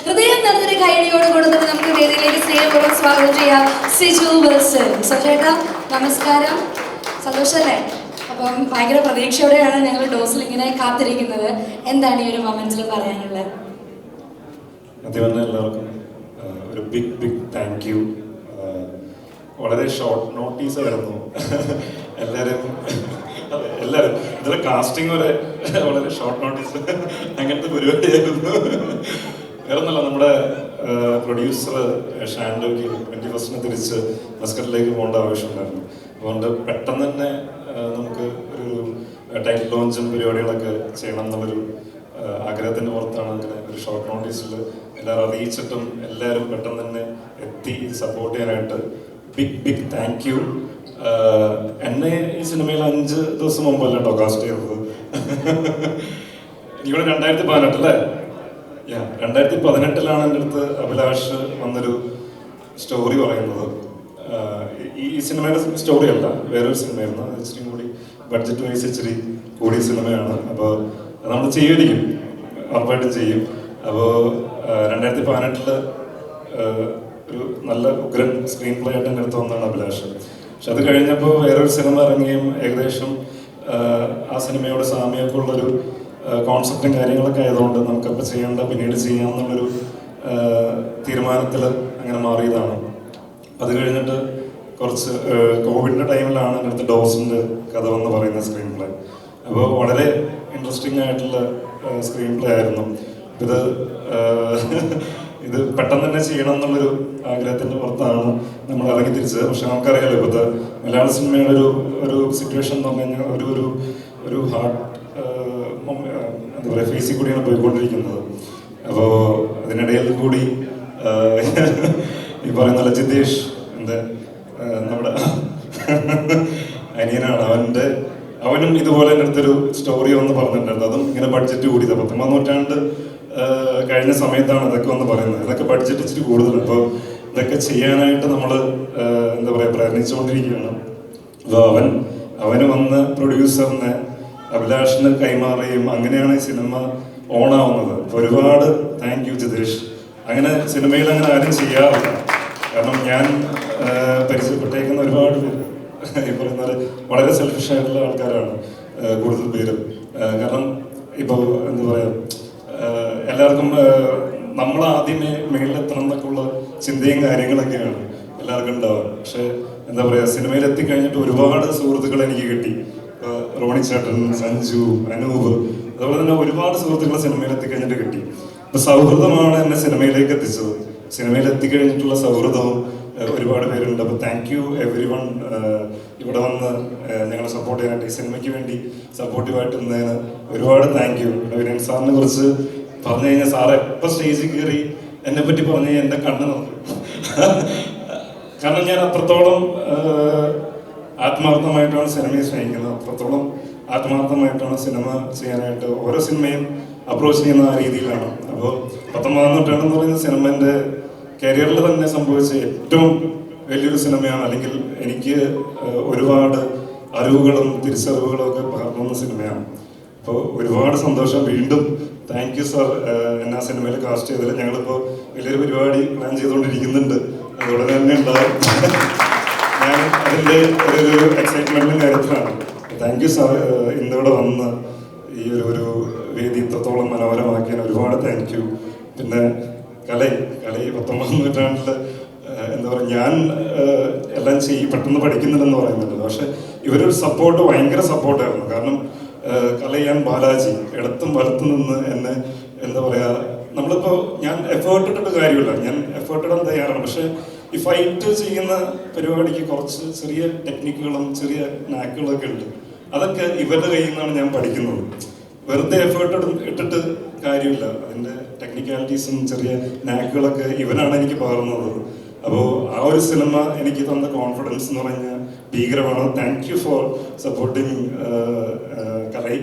Speaker 1: ഹൃദയം നിറഞ്ഞൊരു കൈയടിയോടുകൂടെ തന്നെ നമുക്ക് വേദിയിലേക്ക് സ്നേഹപൂർവ്വം സ്വാഗതം ചെയ്യാം സിജു വിൽസൺ. ചേട്ടാ നമസ്കാരം, സന്തോഷമല്ലേ? അപ്പം ഭയങ്കര പ്രതീക്ഷയോടെയാണ് ഞങ്ങൾ ഡോസിൽ ഇങ്ങനെ കാത്തിരിക്കുന്നത്. എന്താണ് ഈ ഒരു മൊമെന്റിൽ പറയാനുള്ളത്?
Speaker 8: ആദ്യം എല്ലാവർക്കും ഒരു ബിഗ് താങ്ക് യു. വളരെ ഷോർട്ട് നോട്ടീസ് ആയിരുന്നു എല്ലാവരും ഇതിലെ കാസ്റ്റിംഗ് വരെ വളരെ ഷോർട്ട് നോട്ടീസ് അങ്ങനത്തെ പരിപാടിയായിരുന്നു. വേറെ ഒന്നല്ല, നമ്മുടെ പ്രൊഡ്യൂസർ ഷാൻഡോയ്ക്ക് 21 തിരിച്ച് മസ്കറ്റിലേക്ക് പോകേണ്ട ആവശ്യമുണ്ടായിരുന്നു. അതുകൊണ്ട് പെട്ടെന്ന് തന്നെ നമുക്ക് ഒരു ടൈറ്റിൽ ലോഞ്ചും പരിപാടികളൊക്കെ ചെയ്യണം എന്നുള്ളൊരു ആഗ്രഹത്തിൻ്റെ പുറത്താണ് അങ്ങനെ ഒരു ഷോർട്ട് നോട്ടീസിൽ എല്ലാവരും അറിയിച്ചിട്ടും എല്ലാവരും പെട്ടെന്ന് തന്നെ എത്തി സപ്പോർട്ട് ചെയ്യാനായിട്ട് ബിഗ് താങ്ക് യു. എന്നെ ഈ സിനിമയിൽ 5 ദിവസം മുമ്പല്ല കേട്ടോ കാസ്റ്റ് ചെയ്തത്. എനിക്കിവിടെ 2018 അല്ലേ? 2018 എൻ്റെ അടുത്ത് അഭിലാഷ് വന്നൊരു സ്റ്റോറി പറയുന്നത്. ഈ സിനിമയുടെ സ്റ്റോറി അല്ല, വേറൊരു സിനിമയായിരുന്നു. ഇച്ചിരി കൂടി ബഡ്ജറ്റ് വൈസ് ഇച്ചിരി കൂടിയ സിനിമയാണ്. അപ്പോൾ നമ്മൾ ചെയ്യുമായിരിക്കും, ഉറപ്പായിട്ടും ചെയ്യും. അപ്പോൾ 2018 ഒരു നല്ല ഉഗ്രൻ സ്ക്രീൻ പ്ലേ ആയിട്ട് എൻ്റെ അടുത്ത് വന്നതാണ് അഭിലാഷ്. പക്ഷെ അത് കഴിഞ്ഞപ്പോൾ വേറൊരു സിനിമ ഇറങ്ങിയും ഏകദേശം ആ സിനിമയോട് സാമ്യമൊക്കെ ഉള്ളൊരു കോൺസെപ്റ്റും കാര്യങ്ങളൊക്കെ ആയതുകൊണ്ട് നമുക്കപ്പോൾ ചെയ്യേണ്ട പിന്നീട് ചെയ്യാമെന്നുള്ളൊരു തീരുമാനത്തിൽ അങ്ങനെ മാറിയതാണ്. അത് കഴിഞ്ഞിട്ട് കുറച്ച് കോവിഡിൻ്റെ ടൈമിലാണ് എൻ്റെ അടുത്ത് ഡോസിൻ്റെ കഥ എന്ന് പറയുന്ന സ്ക്രീൻ പ്ലേ. അപ്പോൾ വളരെ ഇൻട്രസ്റ്റിംഗ് ആയിട്ടുള്ള സ്ക്രീൻ പ്ലേ ആയിരുന്നു. ഇത് പെട്ടെന്ന് തന്നെ ചെയ്യണം എന്നുള്ളൊരു ആഗ്രഹത്തിൻ്റെ പുറത്താണ് നമ്മൾ ഇറങ്ങി തിരിച്ചത്. പക്ഷെ നമുക്കറിയാലോ ഇപ്പോഴത്തെ മലയാള സിനിമയുടെ ഒരു സിറ്റുവേഷൻ എന്ന് പറഞ്ഞു കഴിഞ്ഞാൽ ഒരു ഹാർഡ് എന്താ പറയുക ഫേസിൽ കൂടിയാണ് പോയിക്കൊണ്ടിരിക്കുന്നത്. അപ്പോൾ അതിനിടയിൽ കൂടി ഈ പറയുന്ന ജിതേഷ് എൻ്റെ നമ്മുടെ അനിയനാണ്, അവനും ഇതുപോലെ എൻ്റെ അടുത്തൊരു സ്റ്റോറി ഒന്ന് പറഞ്ഞിട്ടുണ്ടായിരുന്നു. അതും ഇങ്ങനെ ബഡ്ജറ്റ് കൂടിയത് 19ാം നൂറ്റാണ്ട് കഴിഞ്ഞ സമയത്താണ് ഇതൊക്കെ ഒന്ന് പറയുന്നത്. ഇതൊക്കെ ബഡ്ജറ്റ് ഇച്ചിരി കൂടുതലാണ്. അപ്പോൾ ഇതൊക്കെ ചെയ്യാനായിട്ട് നമ്മൾ എന്താ പറയുക പ്രയത്നിച്ചുകൊണ്ടിരിക്കുകയാണ്. അപ്പോൾ അവന് വന്ന് പ്രൊഡ്യൂസറിനെ അഭിലാഷിന് കൈമാറുകയും അങ്ങനെയാണ് ഈ സിനിമ ഓണാവുന്നത്. അപ്പോൾ ഒരുപാട് താങ്ക് യു ജിതേഷ്. അങ്ങനെ സിനിമയിൽ അങ്ങനെ ആരും ചെയ്യാറില്ല. കാരണം ഞാൻ പരിചയപ്പെട്ടേക്കുന്ന ഒരുപാട് പേര് ഈ പറയുന്ന വളരെ സെൽഫിഷ് ആയിട്ടുള്ള ആൾക്കാരാണ് കൂടുതൽ പേരും. കാരണം ഇപ്പോൾ എന്താ പറയുക എല്ലാവർക്കും നമ്മൾ ആദ്യമേ മേളിലെത്തണം എന്നൊക്കെയുള്ള ചിന്തയും കാര്യങ്ങളൊക്കെയാണ് എല്ലാവർക്കും ഉണ്ടാവുക. പക്ഷെ എന്താ പറയുക സിനിമയിൽ എത്തിക്കഴിഞ്ഞിട്ട് ഒരുപാട് സുഹൃത്തുക്കൾ എനിക്ക് കിട്ടി. റോണി ചേട്ടൻ, സഞ്ജു, അനൂപ്, അതുപോലെ തന്നെ ഒരുപാട് സുഹൃത്തുക്കൾ സിനിമയിൽ എത്തിക്കഴിഞ്ഞിട്ട് കിട്ടി. അപ്പൊ സൗഹൃദമാണ് എന്നെ സിനിമയിലേക്ക് എത്തിച്ചത്. സിനിമയിൽ എത്തിക്കഴിഞ്ഞിട്ടുള്ള സൗഹൃദവും ഒരുപാട് പേരുണ്ട്. അപ്പോൾ താങ്ക് യു എവരി വൺ. ഇവിടെ വന്ന് ഞങ്ങളെ സപ്പോർട്ട് ചെയ്യാനായിട്ട് ഈ സിനിമയ്ക്ക് വേണ്ടി സപ്പോർട്ടീവായിട്ട് നിന്നതിന് ഒരുപാട് താങ്ക് യു. വിനയൻ സാറിനെ കുറിച്ച് പറഞ്ഞു കഴിഞ്ഞാൽ സാറ് എപ്പോൾ സ്റ്റേജിൽ കയറി എന്നെ പറ്റി പറഞ്ഞു കഴിഞ്ഞാൽ എൻ്റെ കണ്ണ് നോക്കും. കാരണം ഞാൻ അത്രത്തോളം ആത്മാർത്ഥമായിട്ടാണ് സിനിമയെ സ്നേഹിക്കുന്നത്, അത്രത്തോളം ആത്മാർത്ഥമായിട്ടാണ് സിനിമ ചെയ്യാനായിട്ട് ഓരോ സിനിമയും അപ്രോച്ച് ചെയ്യുന്ന ആ രീതിയിലാണ്. അപ്പോൾ 19ാം നൂറ്റാണ്ട് എന്ന് പറയുന്ന സിനിമ എൻ്റെ കരിയറിൽ തന്നെ സംഭവിച്ച ഏറ്റവും വലിയൊരു സിനിമയാണ്. അല്ലെങ്കിൽ എനിക്ക് ഒരുപാട് അറിവുകളും തിരിച്ചറിവുകളും ഒക്കെ പകർന്നുന്ന സിനിമയാണ്. അപ്പോൾ ഒരുപാട് സന്തോഷം. വീണ്ടും താങ്ക് യു സാർ എന്നെ ആ സിനിമയിൽ കാസ്റ്റ് ചെയ്തതിൽ. ഞങ്ങളിപ്പോൾ വലിയൊരു പരിപാടി പ്ലാൻ ചെയ്തുകൊണ്ടിരിക്കുന്നുണ്ട്, അതുകൊണ്ട് തന്നെ ഉണ്ടാകും. ഞാൻ അതിൻ്റെ ഒരു എക്സൈറ്റ്മെൻറ്റിൻ്റെ കാര്യത്തിലാണ്. താങ്ക് യു സാർ ഇന്നിവിടെ വന്ന് ഈ ഒരു വേദി ഇത്രത്തോളം മനോഹരമാക്കിയതിന് ഒരുപാട് താങ്ക് യു. പിന്നെ കലൈ 19ാം നൂറ്റാണ്ടിൽ എന്താ പറയുക ഞാൻ എല്ലാം പെട്ടെന്ന് പഠിക്കുന്നുണ്ടെന്ന് പറയുന്നുണ്ട്. പക്ഷെ ഇവരൊരു സപ്പോർട്ട് ഭയങ്കര സപ്പോർട്ടായിരുന്നു. കാരണം കലയാൻ ബാലാജി ഇടത്തും വലത്തും നിന്ന് എന്നെ എന്താ പറയുക നമ്മളിപ്പോൾ ഞാൻ എഫേർട്ട് ഇട്ടിട്ട് കാര്യമില്ല, ഞാൻ എഫേർട്ട് ഇടാൻ തയ്യാറാണ്. പക്ഷെ ഈ ഫൈറ്റ് ചെയ്യുന്ന പരിപാടിക്ക് കുറച്ച് ചെറിയ ടെക്നിക്കുകളും ചെറിയ നാക്കുകളൊക്കെ ഉണ്ട്. അതൊക്കെ ഇവരുടെ കയ്യിൽ നിന്നാണ് ഞാൻ പഠിക്കുന്നത്. വെറുതെ എഫേർട്ട് ഇട്ടിട്ട് കാര്യമില്ല. അതിൻ്റെ ടെക്നിക്കാലിറ്റീസും ചെറിയ നാക്കുകളൊക്കെ ഇവനാണ് എനിക്ക് പകർന്നത്. അപ്പോൾ ആ ഒരു സിനിമ എനിക്ക് തന്ന കോൺഫിഡൻസ് എന്ന് പറഞ്ഞാൽ ഭീകരമാണ്. Thank you for supporting Kalai.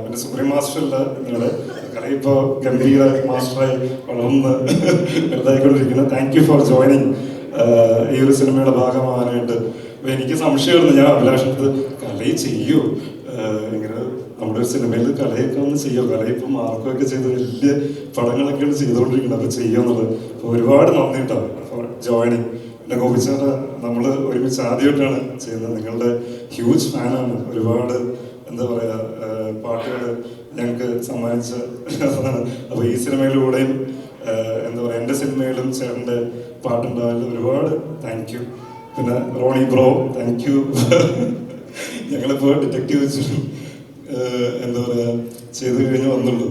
Speaker 8: പിന്നെ സുപ്രീം മാസ്റ്ററല്ല നിങ്ങളുടെ കലൈ ഇപ്പോൾ ഗംഭീര മാസ്റ്ററായി വളർന്ന് വലുതായിക്കൊണ്ടിരിക്കുന്നത്. താങ്ക് യു ഫോർ ജോയിനിങ് ഈ ഒരു സിനിമയുടെ ഭാഗമാകാനായിട്ട്. അപ്പോൾ എനിക്ക് സംശയമായിരുന്നു, ഞാൻ അഭിലാഷത്ത് കലൈ ചെയ്യൂ, ഇങ്ങനെ നമ്മുടെ ഒരു സിനിമയിൽ കലയൊക്കെ ഒന്ന് ചെയ്യുമോ, കല ഇപ്പം മാർക്കൊക്കെ ചെയ്ത് വലിയ പടങ്ങളൊക്കെയാണ് ചെയ്തുകൊണ്ടിരിക്കുന്നത്, അപ്പോൾ ചെയ്യുമെന്നുള്ളത്. അപ്പോൾ ഒരുപാട് നന്ദി ഉണ്ടാവും ഫോർ ജോയിനിങ്. പിന്നെ ഗോപിച്ചേട്ട നമ്മൾ ഒരുമിച്ച് ആദ്യമായിട്ടാണ് ചെയ്യുന്നത്. നിങ്ങളുടെ ഹ്യൂജ് ഫാനാണ്. ഒരുപാട് എന്താ പറയുക പാട്ടുകൾ ഞങ്ങൾക്ക് സമ്മാനിച്ച അതാണ്. അപ്പോൾ ഈ സിനിമയിലൂടെയും എന്താ പറയുക എൻ്റെ സിനിമയിലും ചേട്ടൻ്റെ പാട്ടുണ്ടായാലും ഒരുപാട് താങ്ക് യു. പിന്നെ റോണി ബ്രോ താങ്ക് യു. ഞങ്ങളിപ്പോൾ ഡിറ്റക്റ്റീവ് വെച്ചിട്ടും എന്താ പറയുക ചെയ്ത് കഴിഞ്ഞ് വന്നുള്ളൂ.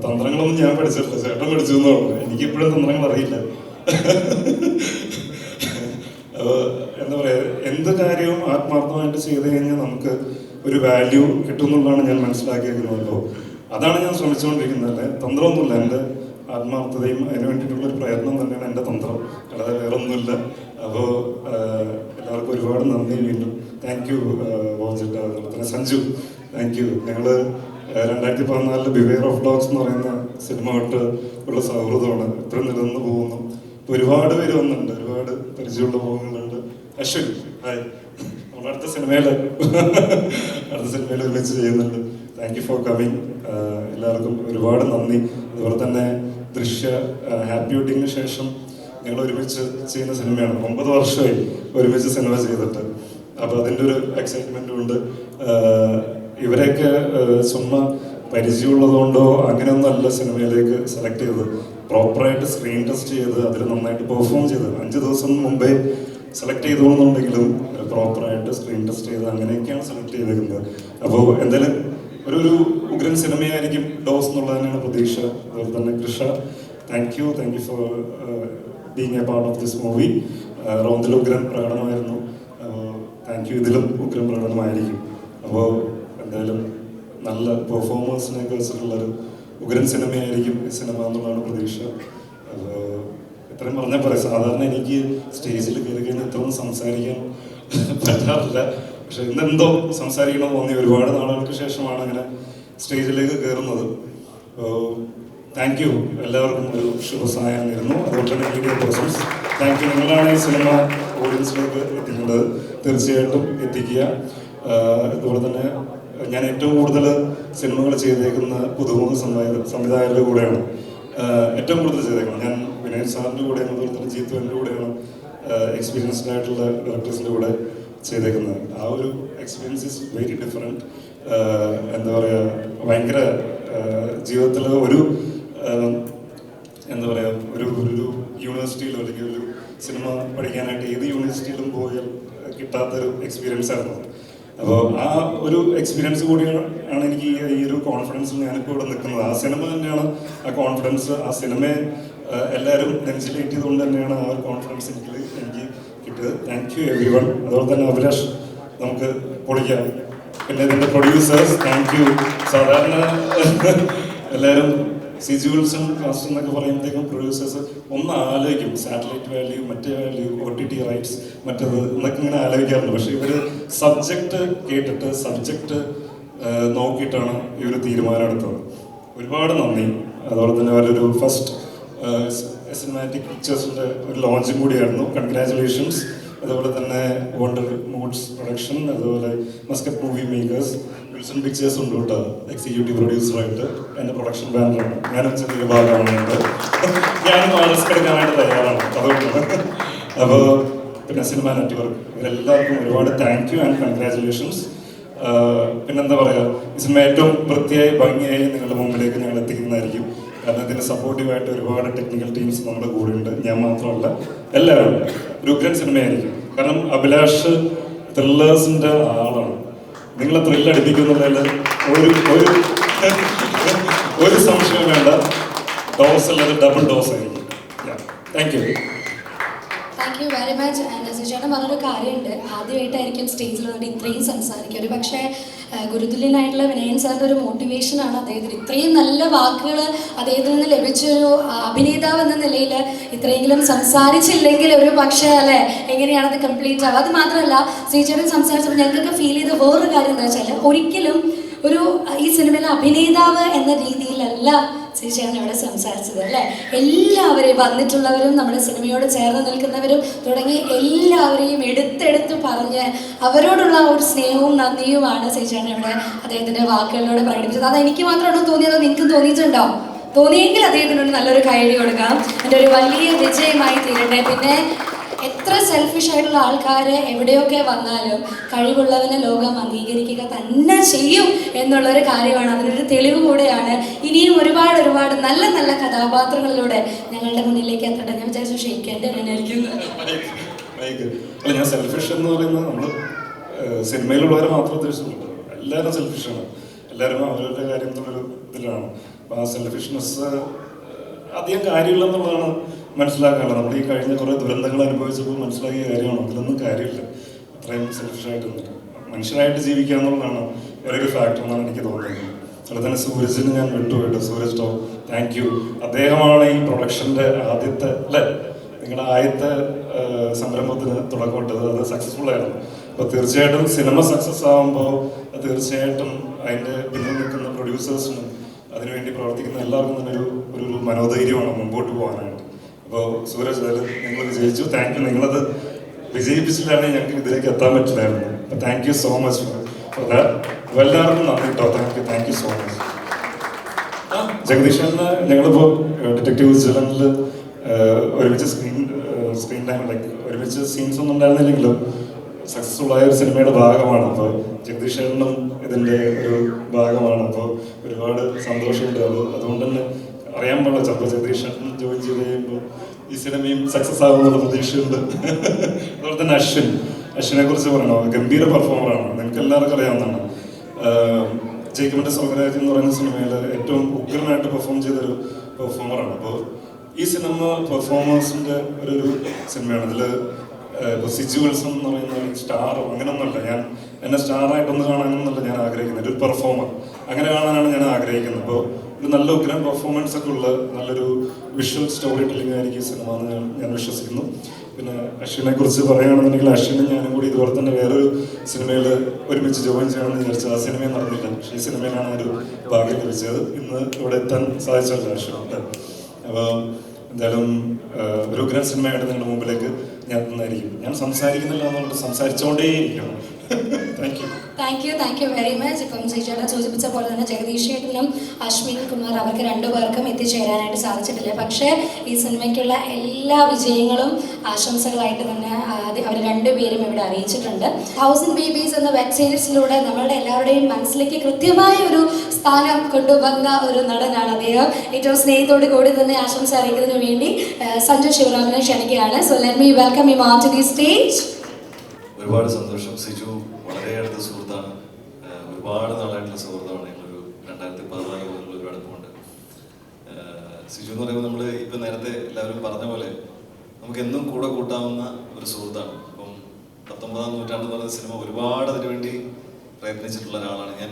Speaker 8: തന്ത്രങ്ങളൊന്നും ഞാൻ പഠിച്ചിട്ടില്ല, ചേട്ടൻ പഠിച്ചു എന്നുള്ളൂ. എനിക്കിപ്പോഴും തന്ത്രങ്ങൾ അറിയില്ല. അപ്പോൾ എന്താ പറയുക എന്ത് കാര്യവും ആത്മാർത്ഥമായിട്ട് ചെയ്ത് കഴിഞ്ഞാൽ നമുക്ക് ഒരു വാല്യൂ കിട്ടുമെന്നുള്ളതാണ് ഞാൻ മനസ്സിലാക്കിയിരിക്കുന്നത്. അപ്പോൾ അതാണ് ഞാൻ ശ്രമിച്ചുകൊണ്ടിരിക്കുന്നത്. അല്ലേ തന്ത്രമൊന്നുമില്ല, എൻ്റെ ആത്മാർത്ഥതയും അതിന് വേണ്ടിയിട്ടുള്ളൊരു പ്രയത്നം തന്നെയാണ് എൻ്റെ തന്ത്രം, അല്ലാതെ വേറൊന്നുമില്ല. അപ്പോൾ എല്ലാവർക്കും ഒരുപാട് നന്ദി വീണ്ടും. താങ്ക് യു വോഞ്ചിട്ട, അതുപോലെ തന്നെ സഞ്ജു, താങ്ക് യു. ഞങ്ങൾ 2014 ബിവെയർ ഓഫ് ഡോഗ്സ് എന്ന് പറയുന്ന സിനിമ തൊട്ട് ഉള്ള സൗഹൃദമാണ് ഇപ്പോഴും നിലനിന്ന് പോകുന്നു. ഒരുപാട് പേര് വന്നിട്ടുണ്ട്, ഒരുപാട് പരിചയമുള്ള മുഖങ്ങളുണ്ട്. അശ്വിൻ, ഹായ്, നമ്മൾ അടുത്ത സിനിമയിൽ ഒരുമിച്ച് ചെയ്യുന്നുണ്ട്. Thank you for coming. എല്ലാവർക്കും ഒരുപാട് നന്ദി. അതുപോലെ തന്നെ ദൃശ്യ ഹാപ്പി വെഡിങ്ങിന് ശേഷം ഞങ്ങൾ ഒരുമിച്ച് ചെയ്യുന്ന സിനിമയാണ്. 9 വർഷമായി ഒരുമിച്ച് സിനിമ ചെയ്തിട്ട്. അപ്പോൾ അതിൻ്റെ ഒരു എക്സൈറ്റ്മെൻറ്റും ഉണ്ട്. ഇവരെയൊക്കെ ചുമ്മാ പരിചയമുള്ളതുകൊണ്ടോ അങ്ങനെയൊന്നും അല്ല സിനിമയിലേക്ക് സെലക്ട് ചെയ്തത്. പ്രോപ്പറായിട്ട് സ്ക്രീൻ ടെസ്റ്റ് ചെയ്ത് അതിൽ നന്നായിട്ട് പെർഫോം ചെയ്ത് 5 ദിവസം മുമ്പേ സെലക്ട് ചെയ്തോണെന്നുണ്ടെങ്കിലും പ്രോപ്പറായിട്ട് സ്ക്രീൻ ടെസ്റ്റ് ചെയ്ത് അങ്ങനെയൊക്കെയാണ് സെലക്ട് ചെയ്തേക്കുന്നത്. അപ്പോൾ എന്തായാലും ഒരു ഉഗ്രൻ സിനിമയായിരിക്കും ഡോസ് എന്നുള്ളത് തന്നെയാണ് പ്രതീക്ഷ. അതുപോലെ തന്നെ Krisha, thank you for being a part of this movie. റോന്തിൽ ഉഗ്രൻ പ്രകടനമായിരുന്നു. Thank you. ഇതിലും ഉഗ്രൻ പ്രകടനമായിരിക്കും. അപ്പോൾ എന്തായാലും നല്ല പെർഫോമേഴ്സിനെയൊക്കെ വെച്ചിട്ടുള്ളൊരു ഉഗ്രൻ സിനിമയായിരിക്കും ഈ സിനിമ എന്നുള്ളതാണ് പ്രതീക്ഷ. അപ്പോൾ ഇത്രയും പറഞ്ഞാൽ പറയാം. സാധാരണ എനിക്ക് സ്റ്റേജിൽ കയറി കഴിഞ്ഞാൽ ഇത്രയൊന്നും സംസാരിക്കാൻ പറ്റാറില്ല. പക്ഷെ ഇന്നെന്തോ സംസാരിക്കണമെന്ന് തോന്നി. ഒരുപാട് നാളുകൾക്ക് ശേഷമാണ് അങ്ങനെ സ്റ്റേജിലേക്ക് കയറുന്നത്. Thank you. എല്ലാവർക്കും ഒരു ശുഭസഹായം നേരുന്നു. അതുപോലെ തന്നെ മീഡിയ പേഴ്സൺസ്, താങ്ക് യു. നിങ്ങളാണ് ഈ സിനിമ ഓഡിയൻസിലേക്ക് എത്തിക്കേണ്ടത്. തീർച്ചയായിട്ടും എത്തിക്കുക. അതുപോലെ തന്നെ ഞാൻ ഏറ്റവും കൂടുതൽ സിനിമകൾ ചെയ്തേക്കുന്ന പുതുമുഖ സംവിധായകരുടെ കൂടെയാണ് ഏറ്റവും കൂടുതൽ ചെയ്തേക്കുന്നത്. ഞാൻ വിനയൻ സാറിൻ്റെ കൂടെയാണ്, അതുപോലെ തന്നെ ജീത്തുവിൻ്റെ കൂടെയാണ് എക്സ്പീരിയൻസ്ഡ് ആയിട്ടുള്ള ഡയറക്ടേഴ്സിൻ്റെ കൂടെ ചെയ്തേക്കുന്നത്. ആ ഒരു എക്സ്പീരിയൻസ് ഈസ് വെരി ഡിഫറെൻറ്റ്. എന്താ പറയുക, ഭയങ്കര ജീവിതത്തിൽ ഒരു എന്താ പറയുക, ഒരു യൂണിവേഴ്സിറ്റിയിലോ അല്ലെങ്കിൽ ഒരു സിനിമ പഠിക്കാനായിട്ട് ഏത് യൂണിവേഴ്സിറ്റിയിലും പോയാൽ കിട്ടാത്തൊരു എക്സ്പീരിയൻസ് ആയിരുന്നു. അപ്പോൾ ആ ഒരു എക്സ്പീരിയൻസ് കൂടിയാണ് എനിക്ക് ഈ ഒരു കോൺഫിഡൻസിൽ ഞാനിപ്പോൾ ഇവിടെ നിൽക്കുന്നത്. ആ സിനിമ തന്നെയാണ് ആ കോൺഫിഡൻസ്. ആ സിനിമയെ എല്ലാവരും നെഞ്ചിലേറ്റ് ചെയ്തുകൊണ്ട് തന്നെയാണ് ആ ഒരു കോൺഫിഡൻസ് എനിക്ക് കിട്ടിയത്. Thank you every one. അതുപോലെ തന്നെ അഭിലാഷ്, നമുക്ക് പൊളിക്കാം. പിന്നെ ഇതിൻ്റെ പ്രൊഡ്യൂസേഴ്സ്, താങ്ക് യു. സാധാരണ എല്ലാവരും സിജുവൽസും കാസ്റ്റ് എന്നൊക്കെ പറയുമ്പോഴത്തേക്കും പ്രൊഡ്യൂസേഴ്സ് ഒന്ന് ആലോചിക്കും, സാറ്റലൈറ്റ് വാല്യൂ, മറ്റേ വാല്യൂ, OTT റൈറ്റ്സ്, മറ്റേത് എന്നൊക്കെ ഇങ്ങനെ ആലോചിക്കാറുണ്ട്. പക്ഷെ ഇവർ സബ്ജക്റ്റ് കേട്ടിട്ട് സബ്ജക്റ്റ് നോക്കിയിട്ടാണ് ഈ ഒരു തീരുമാനം എടുത്തത്. ഒരുപാട് നന്ദി. അതുപോലെ തന്നെ അവരൊരു ഫസ്റ്റ് സിനിമാറ്റിക് പിക്ചേഴ്സിൻ്റെ ഒരു ലോഞ്ചും കൂടിയായിരുന്നു. കൺഗ്രാറ്റുലേഷൻസ്. അതുപോലെ തന്നെ വണ്ടർ മൂഡ്സ് പ്രൊഡക്ഷൻ, അതുപോലെ Muscat movie makers, Wilson pictures ഉണ്ട് കേട്ടോ എക്സിക്യൂട്ടീവ് പ്രൊഡ്യൂസറായിട്ട്. എൻ്റെ പ്രൊഡക്ഷൻ ബാനറാണ്. ഞാനും ചെറിയ ഭാഗമാണ്. ഞാനും റിസ്ക് എടുക്കാനായിട്ട് തയ്യാറാണ്. അതുകൊണ്ട് അപ്പോൾ പിന്നെ സിനിമ നെറ്റ്വർക്ക്, ഇവരെല്ലാവർക്കും ഒരുപാട് താങ്ക് യു ആൻഡ് കൺഗ്രാറ്റുലേഷൻസ്. പിന്നെന്താ പറയുക, ഈ സിനിമ ഏറ്റവും വൃത്തിയായി ഭംഗിയായി നിങ്ങളുടെ മുമ്പിലേക്ക് ഞങ്ങൾ എത്തിക്കുന്നതായിരിക്കും. കാരണം ഇതിന് സപ്പോർട്ടീവായിട്ട് ഒരുപാട് ടെക്നിക്കൽ ടീംസ് നമ്മുടെ കൂടെ ഉണ്ട്. ഞാൻ മാത്രമല്ല, എല്ലാവരും. ഒരു ഉഗ്രൻ സിനിമയായിരിക്കും. കാരണം അഭിലാഷ് ത്രില്ലേഴ്സിൻ്റെ ആളാണ്. നിങ്ങളെ ത്രില്ലടിപ്പിക്കുന്നുള്ളതിൽ ഒരു സംശയം വേണ്ട. ഡോസ് അല്ലാതെ ഡബിൾ ഡോസ് ആയിരിക്കും. Thank you.
Speaker 1: Thank you very much. ചേട്ടൻ പറഞ്ഞൊരു കാര്യമുണ്ട്, ആദ്യമായിട്ടായിരിക്കും സ്റ്റേജിൽ വന്നിട്ട് ഇത്രയും സംസാരിക്കുക. ഒരു പക്ഷേ ഗുരുതുല്യനായിട്ടുള്ള വിനയൻ സാറിൻ്റെ ഒരു മോട്ടിവേഷനാണ് അദ്ദേഹത്തിന് ഇത്രയും നല്ല വാക്കുകൾ അദ്ദേഹത്തിൽ നിന്ന് ലഭിച്ചൊരു അഭിനേതാവ് എന്ന നിലയിൽ ഇത്രയെങ്കിലും സംസാരിച്ചില്ലെങ്കിൽ ഒരു പക്ഷേ അല്ലേ എങ്ങനെയാണത് കംപ്ലീറ്റ് ആവുക. അത് മാത്രമല്ല, ശ്രീചേട്ടൻ സംസാരിച്ചപ്പോൾ ഞങ്ങൾക്കൊക്കെ ഫീൽ ചെയ്ത വേറൊരു കാര്യം എന്താ വെച്ചാൽ, ഒരിക്കലും ഈ സിനിമയിലെ അഭിനേതാവ് എന്ന രീതിയിലല്ല ശ്രീചേട്ടൻ ഇവിടെ സംസാരിച്ചത് അല്ലേ. എല്ലാവരെയും വന്നിട്ടുള്ളവരും നമ്മുടെ സിനിമയോട് ചേർന്ന് നിൽക്കുന്നവരും തുടങ്ങി എല്ലാവരെയും എടുത്തെടുത്ത് പറഞ്ഞ് അവരോടുള്ള ഒരു സ്നേഹവും നന്ദിയുമാണ് ശ്രീചേട്ടൻ ഇവിടെ അദ്ദേഹത്തിൻ്റെ വാക്കുകളിലൂടെ പ്രകടിപ്പിച്ചത്. അത് എനിക്ക് മാത്രമാണോ തോന്നിയതോ നിങ്ങൾക്കും തോന്നിയിട്ടുണ്ടോ? തോന്നിയെങ്കിൽ അദ്ദേഹത്തിനൊരു നല്ലൊരു കൈയടി കൊടുക്കാം. എൻ്റെ ഒരു വലിയ വിജയമായി തീരട്ടെ. പിന്നെ എത്ര സെൽഫിഷ് ആയിട്ടുള്ള ആൾക്കാർ എവിടെയൊക്കെ വന്നാലും കഴിവുള്ളവനെ ലോകം അംഗീകരിക്കുക തന്നെ ചെയ്യും എന്നുള്ളൊരു കാര്യമാണ്. അതിനൊരു തെളിവ് കൂടെയാണ്. ഇനിയും ഒരുപാട് നല്ല നല്ല കഥാപാത്രങ്ങളിലൂടെ ഞങ്ങളുടെ മുന്നിലേക്ക് എത്തട്ടെ. ഞാൻ വിചാരിച്ചു ക്ഷയിക്കേണ്ട ഞാനായിരിക്കും.
Speaker 8: അല്ല, ഞാൻ സെൽഫിഷ് എന്ന് പറയുന്നത് നമ്മൾ സിനിമയിലുള്ളവരെ മാത്രം ഉദ്ദേശിച്ചിട്ടുണ്ട്. എല്ലാവരും സെൽഫിഷാണ്. എല്ലാവരും അവരുടെ കാര്യം എന്നുള്ളൊരു ഇതിലാണ്. അപ്പോൾ ആ സെൽഫിഷ്നെസ് അധികം കാര്യമില്ലെന്നുള്ളതാണ് മനസ്സിലാക്കാനുള്ളത്. നമ്മൾ ഈ കഴിഞ്ഞ കുറേ ദുരന്തങ്ങൾ അനുഭവിച്ചപ്പോൾ മനസ്സിലാക്കിയ കാര്യമാണ്. അതിലൊന്നും കാര്യമില്ല. അത്രയും സെൽഫിഷായിട്ട് മനുഷ്യരായിട്ട് ജീവിക്കുക എന്നുള്ളതാണ് വേറൊരു ഫാക്ടർ എന്നാണ് എനിക്ക് തോന്നുന്നത്. അതുപോലെ തന്നെ സൂരജിന് ഞാൻ വിട്ടുപോയിട്ട്, സൂരജ് ടോ താങ്ക് യു. അദ്ദേഹമാണ് ഈ പ്രൊഡക്ഷൻ്റെ ആദ്യത്തെ അല്ലേ, നിങ്ങളുടെ ആദ്യത്തെ സംരംഭത്തിന് തുടക്കമിട്ടത്, അത് സക്സസ്ഫുൾ ആയിരുന്നു. അപ്പോൾ തീർച്ചയായിട്ടും സിനിമ സക്സസ് ആകുമ്പോൾ തീർച്ചയായിട്ടും അതിൻ്റെ പിന്നിൽ നിൽക്കുന്ന പ്രൊഡ്യൂസേഴ്സിനും അതിനുവേണ്ടി പ്രവർത്തിക്കുന്ന എല്ലാവർക്കും തന്നെ ഒരു മനോധൈര്യമാണ് മുമ്പോട്ട് പോകാനായിട്ട്. അപ്പോൾ സൂരജ്, അതിൽ നിങ്ങൾ വിജയിച്ചു. Thank you. നിങ്ങളത് വിജയിപ്പിച്ചില്ലാണെങ്കിൽ ഞങ്ങൾക്ക് ഇതിലേക്ക് എത്താൻ പറ്റില്ലായിരുന്നു. അപ്പോൾ thank you so much for that. എല്ലാവർക്കും നന്ദി കേട്ടോ. Thank you so much. ജഗദീഷന് ഞങ്ങളിപ്പോൾ ഡിറ്റക്റ്റീവ് വിജിലൻസിൽ ഒരുമിച്ച് സ്ക്രീൻ ടൈം ഒരുമിച്ച് സീൻസ് ഒന്നും ഉണ്ടായിരുന്നില്ലെങ്കിലും സക്സസ്ഫുൾ ആയ ഒരു സിനിമയുടെ ഭാഗമാണ്. അപ്പോൾ ജഗദീഷനും ഇതിൻ്റെ ഒരു ഭാഗമാണ്. അപ്പോൾ ഒരുപാട് സന്തോഷമുണ്ട്. അതുകൊണ്ട് തന്നെ അറിയാൻ പാടില്ല, ചിലപ്പോൾ ജഗദീഷൻ ജോയിൻ ചെയ്ത് കഴിയുമ്പോൾ ഈ സിനിമയും സക്സസ് ആകുമെന്നുള്ള പ്രതീക്ഷയുണ്ട്. അതുപോലെ തന്നെ അശ്വിനെ കുറിച്ച് പറയണോ, ഗംഭീര പെർഫോമറാണ്. നിങ്ങൾക്ക് എല്ലാവർക്കും അറിയാവുന്നതാണ്. ജയിക്കമിൻ്റെ സ്വർഗരാജ് എന്ന് പറയുന്ന സിനിമയിൽ ഏറ്റവും ഉഗ്രനായിട്ട് പെർഫോം ചെയ്തൊരു പെർഫോമറാണ്. അപ്പോൾ ഈ സിനിമ പെർഫോമേഴ്സിൻ്റെ ഒരു സിനിമയാണ്. ഇതിൽ ഇപ്പോൾ സിജു വിൽസൺ എന്ന് പറയുന്ന സ്റ്റാറോ അങ്ങനെയൊന്നുമല്ല, ഞാൻ എന്നെ സ്റ്റാറായിട്ടൊന്ന് കാണാനൊന്നുമല്ല ഞാൻ ആഗ്രഹിക്കുന്നത്, ഒരു പെർഫോമർ അങ്ങനെ കാണാനാണ് ഞാൻ ആഗ്രഹിക്കുന്നത്. അപ്പോൾ ഒരു നല്ല ഉഗ്രൻ പെർഫോമൻസ് ഒക്കെ ഉള്ള നല്ലൊരു വിഷ്വൽ സ്റ്റോറി ടെല്ലിംഗ് ആയിരിക്കും ഈ സിനിമ എന്ന് ഞാൻ വിശ്വസിക്കുന്നു. പിന്നെ അശ്വിനെ കുറിച്ച് പറയുകയാണെന്നുണ്ടെങ്കിൽ അശ്വിനും ഞാനും കൂടി ഇതുപോലെ തന്നെ വേറൊരു സിനിമയിൽ ഒരുമിച്ച് ജോയിൻ ചെയ്യണമെന്ന് വിചാരിച്ചു. ആ സിനിമയും നടന്നില്ല, പക്ഷേ ഈ സിനിമയിലാണ് ഒരു ഭാഗ്യം ലഭിച്ചത്. ഇന്ന് ഇവിടെ എത്താൻ സാധിച്ചല്ലോ അശ്വിനുണ്ട്. അപ്പോൾ എന്തായാലും ഒരു ഉഗ്രൻ സിനിമയായിട്ട് നിങ്ങളുടെ മുമ്പിലേക്ക് ഞാൻ എത്തുന്നതായിരിക്കും. ഞാൻ സംസാരിക്കുന്നില്ല എന്നുള്ളത് സംസാരിച്ചുകൊണ്ടേയിരിക്കണം.
Speaker 1: Thank you very much. ഇപ്പം ചേട്ടൻ സൂചിപ്പിച്ച പോലെ തന്നെ ജഗദീഷ് ചേട്ടനും അശ്വിൻ കുമാർ അവർക്ക് രണ്ടുപേർക്കും എത്തിച്ചേരാനായിട്ട് സാധിച്ചിട്ടില്ല. പക്ഷേ ഈ സിനിമയ്ക്കുള്ള എല്ലാ വിജയങ്ങളും ആശംസകളായിട്ട് തന്നെ അവർ രണ്ടുപേരും ഇവിടെ അറിയിച്ചിട്ടുണ്ട്. 1000 Babies എന്ന വെബ് സീരീസിലൂടെ നമ്മളുടെ എല്ലാവരുടെയും മനസ്സിലേക്ക് കൃത്യമായ ഒരു സ്ഥാനം കൊണ്ടുവന്ന ഒരു നടനാണ് അദ്ദേഹം. ഏറ്റവും സ്നേഹത്തോടു കൂടി തന്നെ ആശംസ അറിയിക്കുന്നതിന് വേണ്ടി സഞ്ജു ശിവറാമിനെ ക്ഷണിക്കുകയാണ്. So let me welcome him on to the stage.
Speaker 9: ഒരുപാട് സന്തോഷം. സിജു വളരെ അടുത്ത സുഹൃത്താണ്, ഒരുപാട് നാളായിട്ടുള്ള സുഹൃത്താണ്. ഞങ്ങളൊരു 2014 മുതലുള്ള ഒരു അടുപ്പമുണ്ട്. സിജു എന്ന് പറയുമ്പോൾ നമ്മൾ ഇപ്പം നേരത്തെ എല്ലാവരും പറഞ്ഞ പോലെ നമുക്ക് എന്നും കൂടെ കൂട്ടാവുന്ന ഒരു സുഹൃത്താണ്. ഇപ്പം 19ാം നൂറ്റാണ്ടെന്ന് പറയുന്ന സിനിമ ഒരുപാട് അതിനുവേണ്ടി പ്രയത്നിച്ചിട്ടുള്ള ഒരാളാണ് ഞാൻ.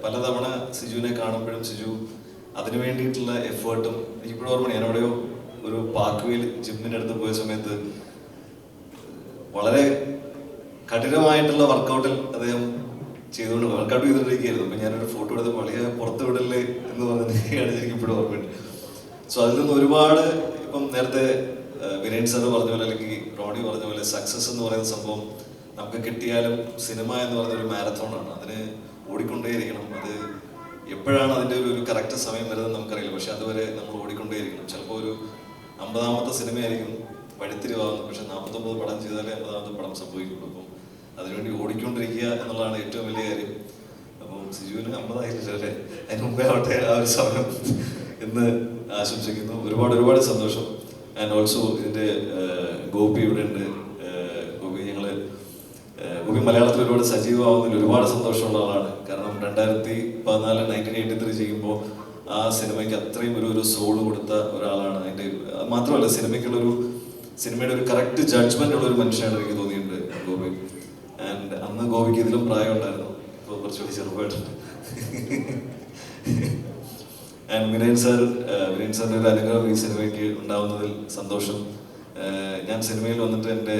Speaker 9: പലതവണ സിജുവിനെ കാണുമ്പോഴും സിജു അതിനു വേണ്ടിയിട്ടുള്ള എഫേർട്ടും എനിക്കിപ്പോഴും ഓർമ്മയാണ്. ഞാൻ എവിടെയോ ഒരു പാർക്ക്വേയിൽ ജിമ്മിൻ്റെ അടുത്ത് പോയ സമയത്ത് വളരെ കഠിനമായിട്ടുള്ള വർക്കൗട്ടിൽ അദ്ദേഹം വർക്കൗട്ട് ചെയ്തുകൊണ്ടിരിക്കുകയായിരുന്നു. അപ്പം ഞാനൊരു ഫോട്ടോ എടുത്ത് വലിയ പുറത്ത് വിടല്ലേ എന്ന് പറഞ്ഞിട്ടാണ് എനിക്ക് ഇപ്പോഴും ഓർമ്മയുണ്ട്. സോ അതിൽ നിന്ന് ഒരുപാട് ഇപ്പം നേരത്തെ വിനയൻ സാർ പറഞ്ഞ പോലെ അല്ലെങ്കിൽ റോണി പറഞ്ഞ പോലെ സക്സസ് എന്ന് പറയുന്ന സംഭവം നമുക്ക് കിട്ടിയാലും സിനിമ എന്ന് പറയുന്ന ഒരു മാരത്തോണാണ്. അതിന് ഓടിക്കൊണ്ടേയിരിക്കണം. അത് എപ്പോഴാണ് അതിൻ്റെ ഒരു കറക്റ്റ് സമയം വരുന്നത് നമുക്കറിയില്ല. പക്ഷെ അതുവരെ നമ്മൾ ഓടിക്കൊണ്ടേയിരിക്കണം. ചിലപ്പോൾ ഒരു 50ാമത്തെ സിനിമയായിരിക്കും വഴിത്തിരിവാകുന്നത്, പക്ഷെ 49 പടം ചെയ്താലേ 50ാമത്തെ പടം സംഭവിക്കുള്ളൂ. അപ്പം അതിനുവേണ്ടി ഓടിക്കൊണ്ടിരിക്കുക എന്നുള്ളതാണ് ഏറ്റവും വലിയ കാര്യം. അപ്പം സിജുവിന് 50 ആയില്ലേ, അതിന് മുമ്പേ ആവട്ടെ ആ ഒരു സമയം എന്ന് ആശംസിക്കുന്നു. ഒരുപാട് സന്തോഷം. ആൻഡ് ഓൾസോ ഇതിൻ്റെ ഗോപി ഇവിടെ ഉണ്ട്. ഗോപി മലയാളത്തിൽ ഒരുപാട് സജീവമാവുന്നതിൽ ഒരുപാട് സന്തോഷമുള്ള ആളാണ്. കാരണം 2014 1983 ചെയ്യുമ്പോൾ ആ സിനിമയ്ക്ക് അത്രയും ഒരു സോൾ കൊടുത്ത ഒരാളാണ്. അതിൻ്റെ മാത്രമല്ല സിനിമയുടെ ഒരു കറക്റ്റ് ജഡ്ജ്മെന്റ് ഉള്ള ഒരു മനുഷ്യനാണ് എനിക്ക് തോന്നിയിട്ടുണ്ട് ഗോപി. ആൻഡ് അന്ന് ഗോപിക്ക് ഇതിലും പ്രായം ഉണ്ടായിരുന്നു, ഇപ്പോൾ കുറച്ചുകൂടി ചെറുപ്പമായിട്ടുണ്ട്. ആൻഡ് വിനയൻ സാറിൻ്റെ ഒരു അനുഗ്രഹം ഈ സിനിമയ്ക്ക് ഉണ്ടാവുന്നതിൽ സന്തോഷം. ഞാൻ സിനിമയിൽ വന്നിട്ട് എൻ്റെ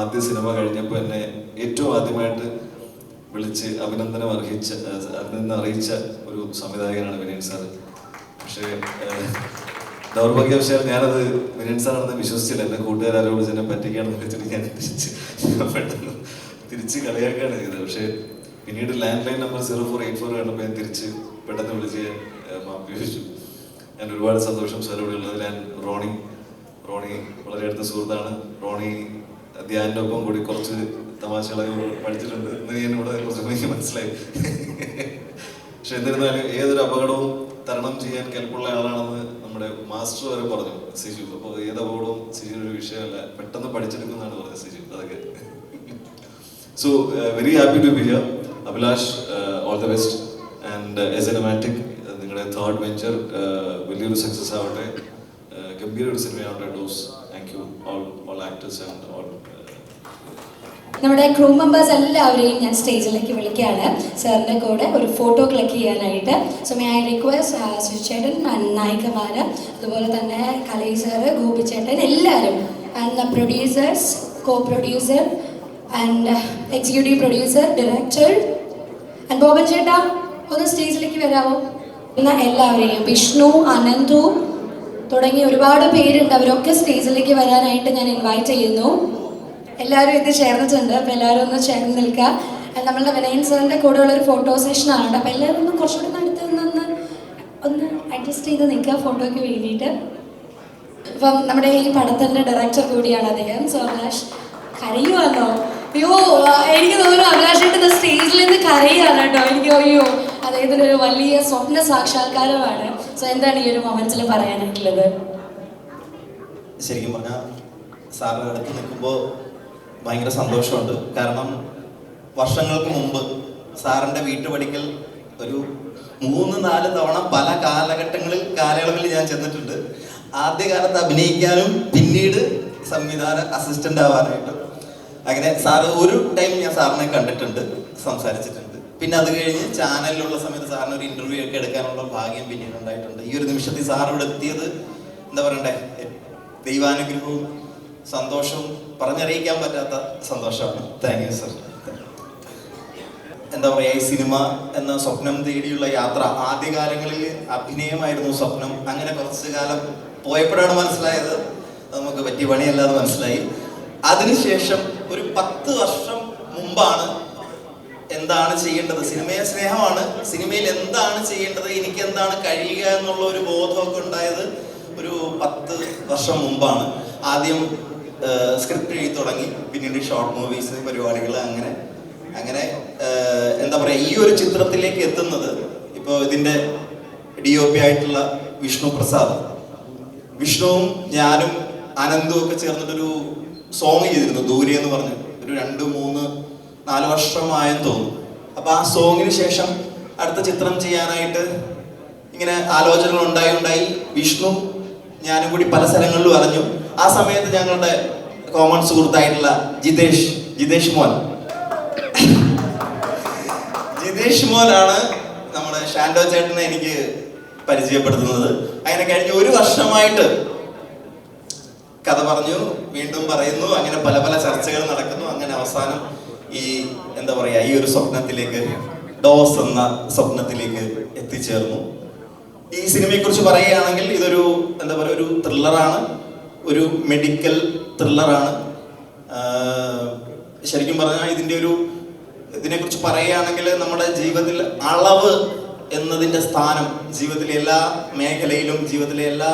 Speaker 9: ആദ്യ സിനിമ കഴിഞ്ഞപ്പോൾ എന്നെ ഏറ്റവും ആദ്യമായിട്ട് വിളിച്ച് അഭിനന്ദനം അറിയിച്ച ഒരു സംവിധായകനാണ് വിനയൻ സാർ. പക്ഷേ ദൗർഭാഗ്യവശാൽ ഞാനത് വിനയൻ സാറാണെന്ന് വിശ്വസിച്ചില്ല. എൻ്റെ കൂട്ടുകാരോട് എന്നെ പറ്റിക്കാണെന്ന് വെച്ചിട്ട് ഞാൻ പെട്ടെന്ന് തിരിച്ച് കളിയാക്കുകയാണ് ചെയ്തത്. പക്ഷേ പിന്നീട് ലാൻഡ് ലൈൻ നമ്പർ 0484 കണ്ടപ്പോൾ ഞാൻ തിരിച്ച് പെട്ടെന്ന് വിളിച്ച് മാപ്പി ചോദിച്ചു. ഞാൻ ഒരുപാട് സന്തോഷം സാർ ഇവിടെ ഉള്ളത്. ഞാൻ റോണി വളരെ അടുത്ത സുഹൃത്താണ്. റോണി ധ്യാനിൻ്റെ ഒപ്പം കൂടി കുറച്ച് തമാശകളൊക്കെ പഠിച്ചിട്ടുണ്ട് എന്ന് ഞാനിവിടെ കുറച്ച് മനസ്സിലായി. പക്ഷെ എന്നിരുന്നാലും ഏതൊരു അപകടവും തരണം ചെയ്യാൻ കെൽപ്പുള്ള ആളാണെന്ന് നമ്മുടെ മാസ്റ്റർ വരെ പറഞ്ഞു സിജു. അപ്പോൾ ഏത് അപകടവും സിജുവിനൊരു വിഷയമല്ല, പെട്ടെന്ന് പഠിച്ചെടുക്കുന്നതാണ് പറഞ്ഞത് സിജു. അതൊക്കെ so very happy to be here. Abhilash, all the best. And a cinematic നിങ്ങളുടെ 3rd വെഞ്ചർ വലിയൊരു സക്സസ് ആവട്ടെ, ഗംഭീര ഒരു സിനിമയാവട്ടെ. Dose. Thank you all actors and all.
Speaker 1: നമ്മുടെ ക്രൂ മെമ്പേഴ്സ് എല്ലാവരെയും ഞാൻ സ്റ്റേജിലേക്ക് വിളിക്കുകയാണ് സാറിൻ്റെ കൂടെ ഒരു ഫോട്ടോ ക്ലിക്ക് ചെയ്യാനായിട്ട്. സോ മേ ഐ റിക്വസ്റ്റ് സുചേട്ടൻ, നായികമാർ, അതുപോലെ തന്നെ കലൈ സാറ്, ഗോപിച്ചേട്ടൻ, എല്ലാവരും and the producers, co-producer and executive producer, director. And Boban ചേട്ടാ ഒന്ന് സ്റ്റേജിലേക്ക് വരാമോ? എന്നാൽ എല്ലാവരെയും, വിഷ്ണു, അനന്തു തുടങ്ങി ഒരുപാട് പേരുണ്ട്, അവരൊക്കെ സ്റ്റേജിലേക്ക് വരാനായിട്ട് ഞാൻ ഇൻവൈറ്റ് ചെയ്യുന്നു. എല്ലാവരും ഇത് ചേർന്നിട്ടുണ്ട്, അപ്പോൾ എല്ലാവരും ഒന്ന് ചേർന്ന് നിൽക്കുക. നമ്മളുടെ വിനയൻ സാറിൻ്റെ കൂടെയുള്ള ഒരു ഫോട്ടോ സെഷനാണ്. അപ്പോൾ എല്ലാവരും ഒന്ന് കുറച്ചുകൂടി അടുത്ത് ഒന്ന് അഡ്ജസ്റ്റ് ചെയ്ത് നിൽക്കുക ഫോട്ടോയ്ക്ക് വേണ്ടിയിട്ട്. അപ്പം നമ്മുടെ ഈ പടത്തിൻ്റെ ഡയറക്ടർ കൂടിയാണ് അദ്ദേഹം. സോ അഭിലാഷ് കരയുവാണോ? അയ്യോ, എനിക്ക് തോന്നുന്നു അഭിലാഷേട്ടൻ സ്റ്റേജിൽ നിന്ന് കരയാണ് കേട്ടോ. എനിക്ക് അയ്യോ, അദ്ദേഹത്തിൻ്റെ ഒരു വലിയ സ്വപ്ന സാക്ഷാത്കാരമാണ്. സോ എന്താണ് ഈ ഒരു മൊമെന്റ്സിൽ പറയാനായിട്ടുള്ളത്?
Speaker 10: ശരിക്കും പറഞ്ഞാൽ സാറിൻ്റെ അടുത്ത് നിൽക്കുമ്പോൾ ഭയങ്കര സന്തോഷമുണ്ട്. കാരണം വർഷങ്ങൾക്ക് മുമ്പ് സാറിൻ്റെ വീട്ടുപടിക്കൽ ഒരു 3-4 തവണ പല കാലയളവിൽ ഞാൻ ചെന്നിട്ടുണ്ട്. ആദ്യകാലത്ത് അഭിനയിക്കാനും പിന്നീട് സംവിധാന അസിസ്റ്റൻ്റ് ആവാനായിട്ടും. അങ്ങനെ സാറ് ഒരു ടൈം ഞാൻ സാറിനെ കണ്ടിട്ടുണ്ട്, സംസാരിച്ചിട്ടുണ്ട്. പിന്നെ അത് കഴിഞ്ഞ് ചാനലിലുള്ള സമയത്ത് സാറിന് ഒരു ഇൻ്റർവ്യൂ ഒക്കെ എടുക്കാനുള്ള ഭാഗ്യം പിന്നീട് ഉണ്ടായിട്ടുണ്ട്. ഈ ഒരു നിമിഷത്തിൽ സാർ ഇവിടെ എത്തിയത് എന്താ പറയണ്ടേ, ദൈവാനുഗ്രഹവും സന്തോഷവും പറഞ്ഞറിയിക്കാൻ പറ്റാത്ത സന്തോഷമാണ്. Thank you sir. എന്താ പറയുക, ഈ സിനിമ എന്ന സ്വപ്നം തേടിയുള്ള യാത്ര, ആദ്യകാലങ്ങളിൽ അഭിനയമായിരുന്നു സ്വപ്നം. അങ്ങനെ കുറച്ച് കാലം പോയപ്പോഴാണ് മനസ്സിലായത് നമുക്ക് പറ്റിയ പണിയല്ലാതെ മനസ്സിലായി. അതിനുശേഷം ഒരു 10 വർഷം മുമ്പാണ് എന്താണ് ചെയ്യേണ്ടത്, സിനിമയെ സ്നേഹമാണ്, സിനിമയിൽ എന്താണ് ചെയ്യേണ്ടത്, എനിക്ക് എന്താണ് കഴിയുക എന്നുള്ള ഒരു ബോധമൊക്കെ ഉണ്ടായത് ഒരു 10 വർഷം മുമ്പാണ്. ആദ്യം സ്ക്രിപ്റ്റ് എഴുതി തുടങ്ങി, പിന്നീട് ഷോർട്ട് മൂവീസ് പരിപാടികൾ, അങ്ങനെ എന്താ പറയുക, ഈ ഒരു ചിത്രത്തിലേക്ക് എത്തുന്നത് ഇപ്പോൾ ഇതിൻ്റെ DOP ആയിട്ടുള്ള വിഷ്ണു പ്രസാദ്, വിഷ്ണുവും ഞാനും അനന്തും ഒക്കെ ചേർന്നിട്ടൊരു സോങ് ചെയ്തിരുന്നു, ദൂരെ എന്ന് പറഞ്ഞ്. ഒരു 2-3-4 വർഷമായെന്ന് തോന്നുന്നു. അപ്പോൾ ആ സോങ്ങിന് ശേഷം അടുത്ത ചിത്രം ചെയ്യാനായിട്ട് ഇങ്ങനെ ആലോചനകൾ ഉണ്ടായി. വിഷ്ണു ഞാനും കൂടി പല സ്ഥലങ്ങളിലും അറിഞ്ഞു. ആ സമയത്ത് ഞങ്ങളുടെ കോമൺ സുഹൃത്തായിട്ടുള്ള ജിതേഷ് മോനാണ് നമ്മുടെ ഷാൻഡോ ചേട്ടനെ എനിക്ക് പരിചയപ്പെടുത്തുന്നത്. അങ്ങനെ കഴിഞ്ഞ 1 വർഷമായിട്ട് കഥ പറഞ്ഞു, വീണ്ടും പറയുന്നു, അങ്ങനെ പല ചർച്ചകൾ നടക്കുന്നു. അങ്ങനെ അവസാനം ഈ എന്താ പറയുക, ഈ ഒരു സ്വപ്നത്തിലേക്ക്, ഡോസ് എന്ന സ്വപ്നത്തിലേക്ക് എത്തിച്ചേർന്നു. ഈ സിനിമയെക്കുറിച്ച് പറയുകയാണെങ്കിൽ ഇതൊരു എന്താ പറയുക, ഒരു ത്രില്ലറാണ്, ഒരു മെഡിക്കൽ ത്രില്ലറാണ്. ശരിക്കും പറഞ്ഞാൽ ഇതിനെക്കുറിച്ച് പറയുകയാണെങ്കിൽ നമ്മുടെ ജീവിതത്തിൽ അളവ് എന്നതിൻ്റെ സ്ഥാനം ജീവിതത്തിലെ എല്ലാ മേഖലയിലും, ജീവിതത്തിലെ എല്ലാ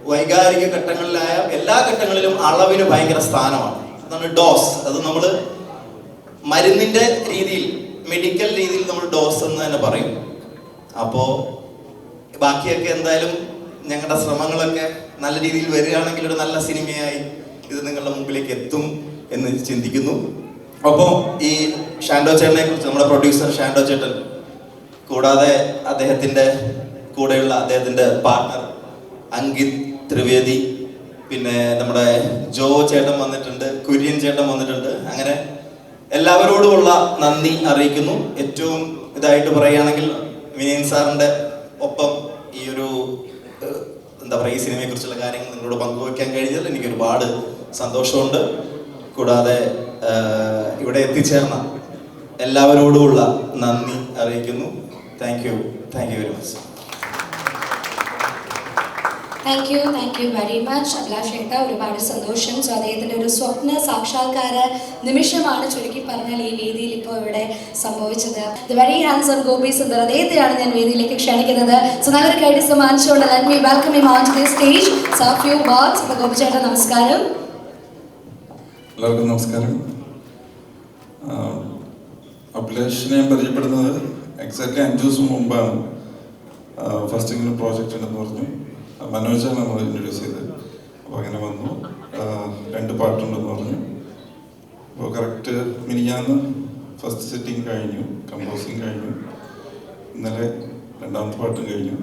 Speaker 10: വൈകാരിക ഘട്ടങ്ങളിലായ എല്ലാ ഘട്ടങ്ങളിലും അളവിന് ഭയങ്കര സ്ഥാനമാണ്. അതാണ് ഡോസ്. അത് നമ്മൾ മരുന്നിൻ്റെ രീതിയിൽ, മെഡിക്കൽ രീതിയിൽ നമ്മൾ ഡോസ് എന്ന് തന്നെ പറയും. അപ്പോൾ ബാക്കിയൊക്കെ എന്തായാലും ഞങ്ങളുടെ ശ്രമങ്ങളൊക്കെ നല്ല രീതിയിൽ വരികയാണെങ്കിൽ ഒരു നല്ല സിനിമയായി ഇത് നിങ്ങളുടെ മുമ്പിലേക്ക് എത്തും എന്ന് ചിന്തിക്കുന്നു. അപ്പോൾ ഈ ഷാൻഡോ ചേട്ടനെ കുറിച്ച്, നമ്മുടെ പ്രൊഡ്യൂസർ ഷാൻഡോ ചേട്ടൻ, കൂടാതെ അദ്ദേഹത്തിൻ്റെ കൂടെയുള്ള അദ്ദേഹത്തിൻ്റെ പാർട്ട്ണർ അങ്കിത് ത്രിവേദി, പിന്നെ നമ്മുടെ ജോ ചേട്ടൻ വന്നിട്ടുണ്ട്, കുര്യൻ ചേട്ടൻ വന്നിട്ടുണ്ട്. അങ്ങനെ എല്ലാവരോടുമുള്ള നന്ദി അറിയിക്കുന്നു. ഏറ്റവും ഇതായിട്ട് പറയുകയാണെങ്കിൽ വിനയൻ സാറിൻ്റെ ഒപ്പം ഈ ഒരു എന്താ പറയുക, ഈ സിനിമയെക്കുറിച്ചുള്ള കാര്യങ്ങൾ നിങ്ങളോട് പങ്കുവയ്ക്കാൻ കഴിഞ്ഞതിൽ എനിക്ക് ഒരുപാട് സന്തോഷമുണ്ട്. കൂടാതെ ഇവിടെ എത്തിച്ചേർന്ന എല്ലാവരോടുമുള്ള നന്ദി അറിയിക്കുന്നു. Thank you very much.
Speaker 1: Thank you very much Abhilash ഏട്ടാ, ഒരുപാട് സന്തോഷം. സോ അദ്ദേഹത്തിൻ്റെ ഒരു സ്വപ്ന സാക്ഷാത്കാര നിമിഷമാണ് ചുരുക്കി പറഞ്ഞാൽ ഈ വേദിയിൽ ഇപ്പോൾ ഇവിടെ സംഭവിച്ചത്. The very handsome Gopi Sundar, അദ്ദേഹത്തെയാണ് ഞാൻ വേദിയിലേക്ക് ക്ഷണിക്കുന്നത്. സോ നല്ലൊരു കൈഡി സമ്മാനിച്ചുകൊണ്ട് let me welcome him on to the stage. So a few words. അപ്പോൾ ഗോപി ചേട്ടാ നമസ്കാരം.
Speaker 11: എല്ലാവർക്കും നമസ്കാരം. അഭിലാഷിനെ ഞാൻ പരിചയപ്പെടുന്നത് എക്സാക്ട്ലി 5 ദിവസം മുമ്പാണ്. ഫസ്റ്റ് ഇങ്ങനെ പ്രോജക്റ്റ് ഉണ്ടെന്ന് പറഞ്ഞു, മനോജാണ് നമ്മൾ ഇൻട്രൊഡ്യൂസ് ചെയ്തത്. അപ്പോൾ അങ്ങനെ വന്നു, 2 പാട്ടുണ്ടെന്ന് പറഞ്ഞു. അപ്പോൾ കറക്റ്റ് മിനിഞ്ഞാന്ന് ഫസ്റ്റ് സെറ്റിങ് കഴിഞ്ഞു, കമ്പോസിങ് കഴിഞ്ഞു, ഇന്നലെ 2ാമത്തെ പാട്ടും കഴിഞ്ഞു.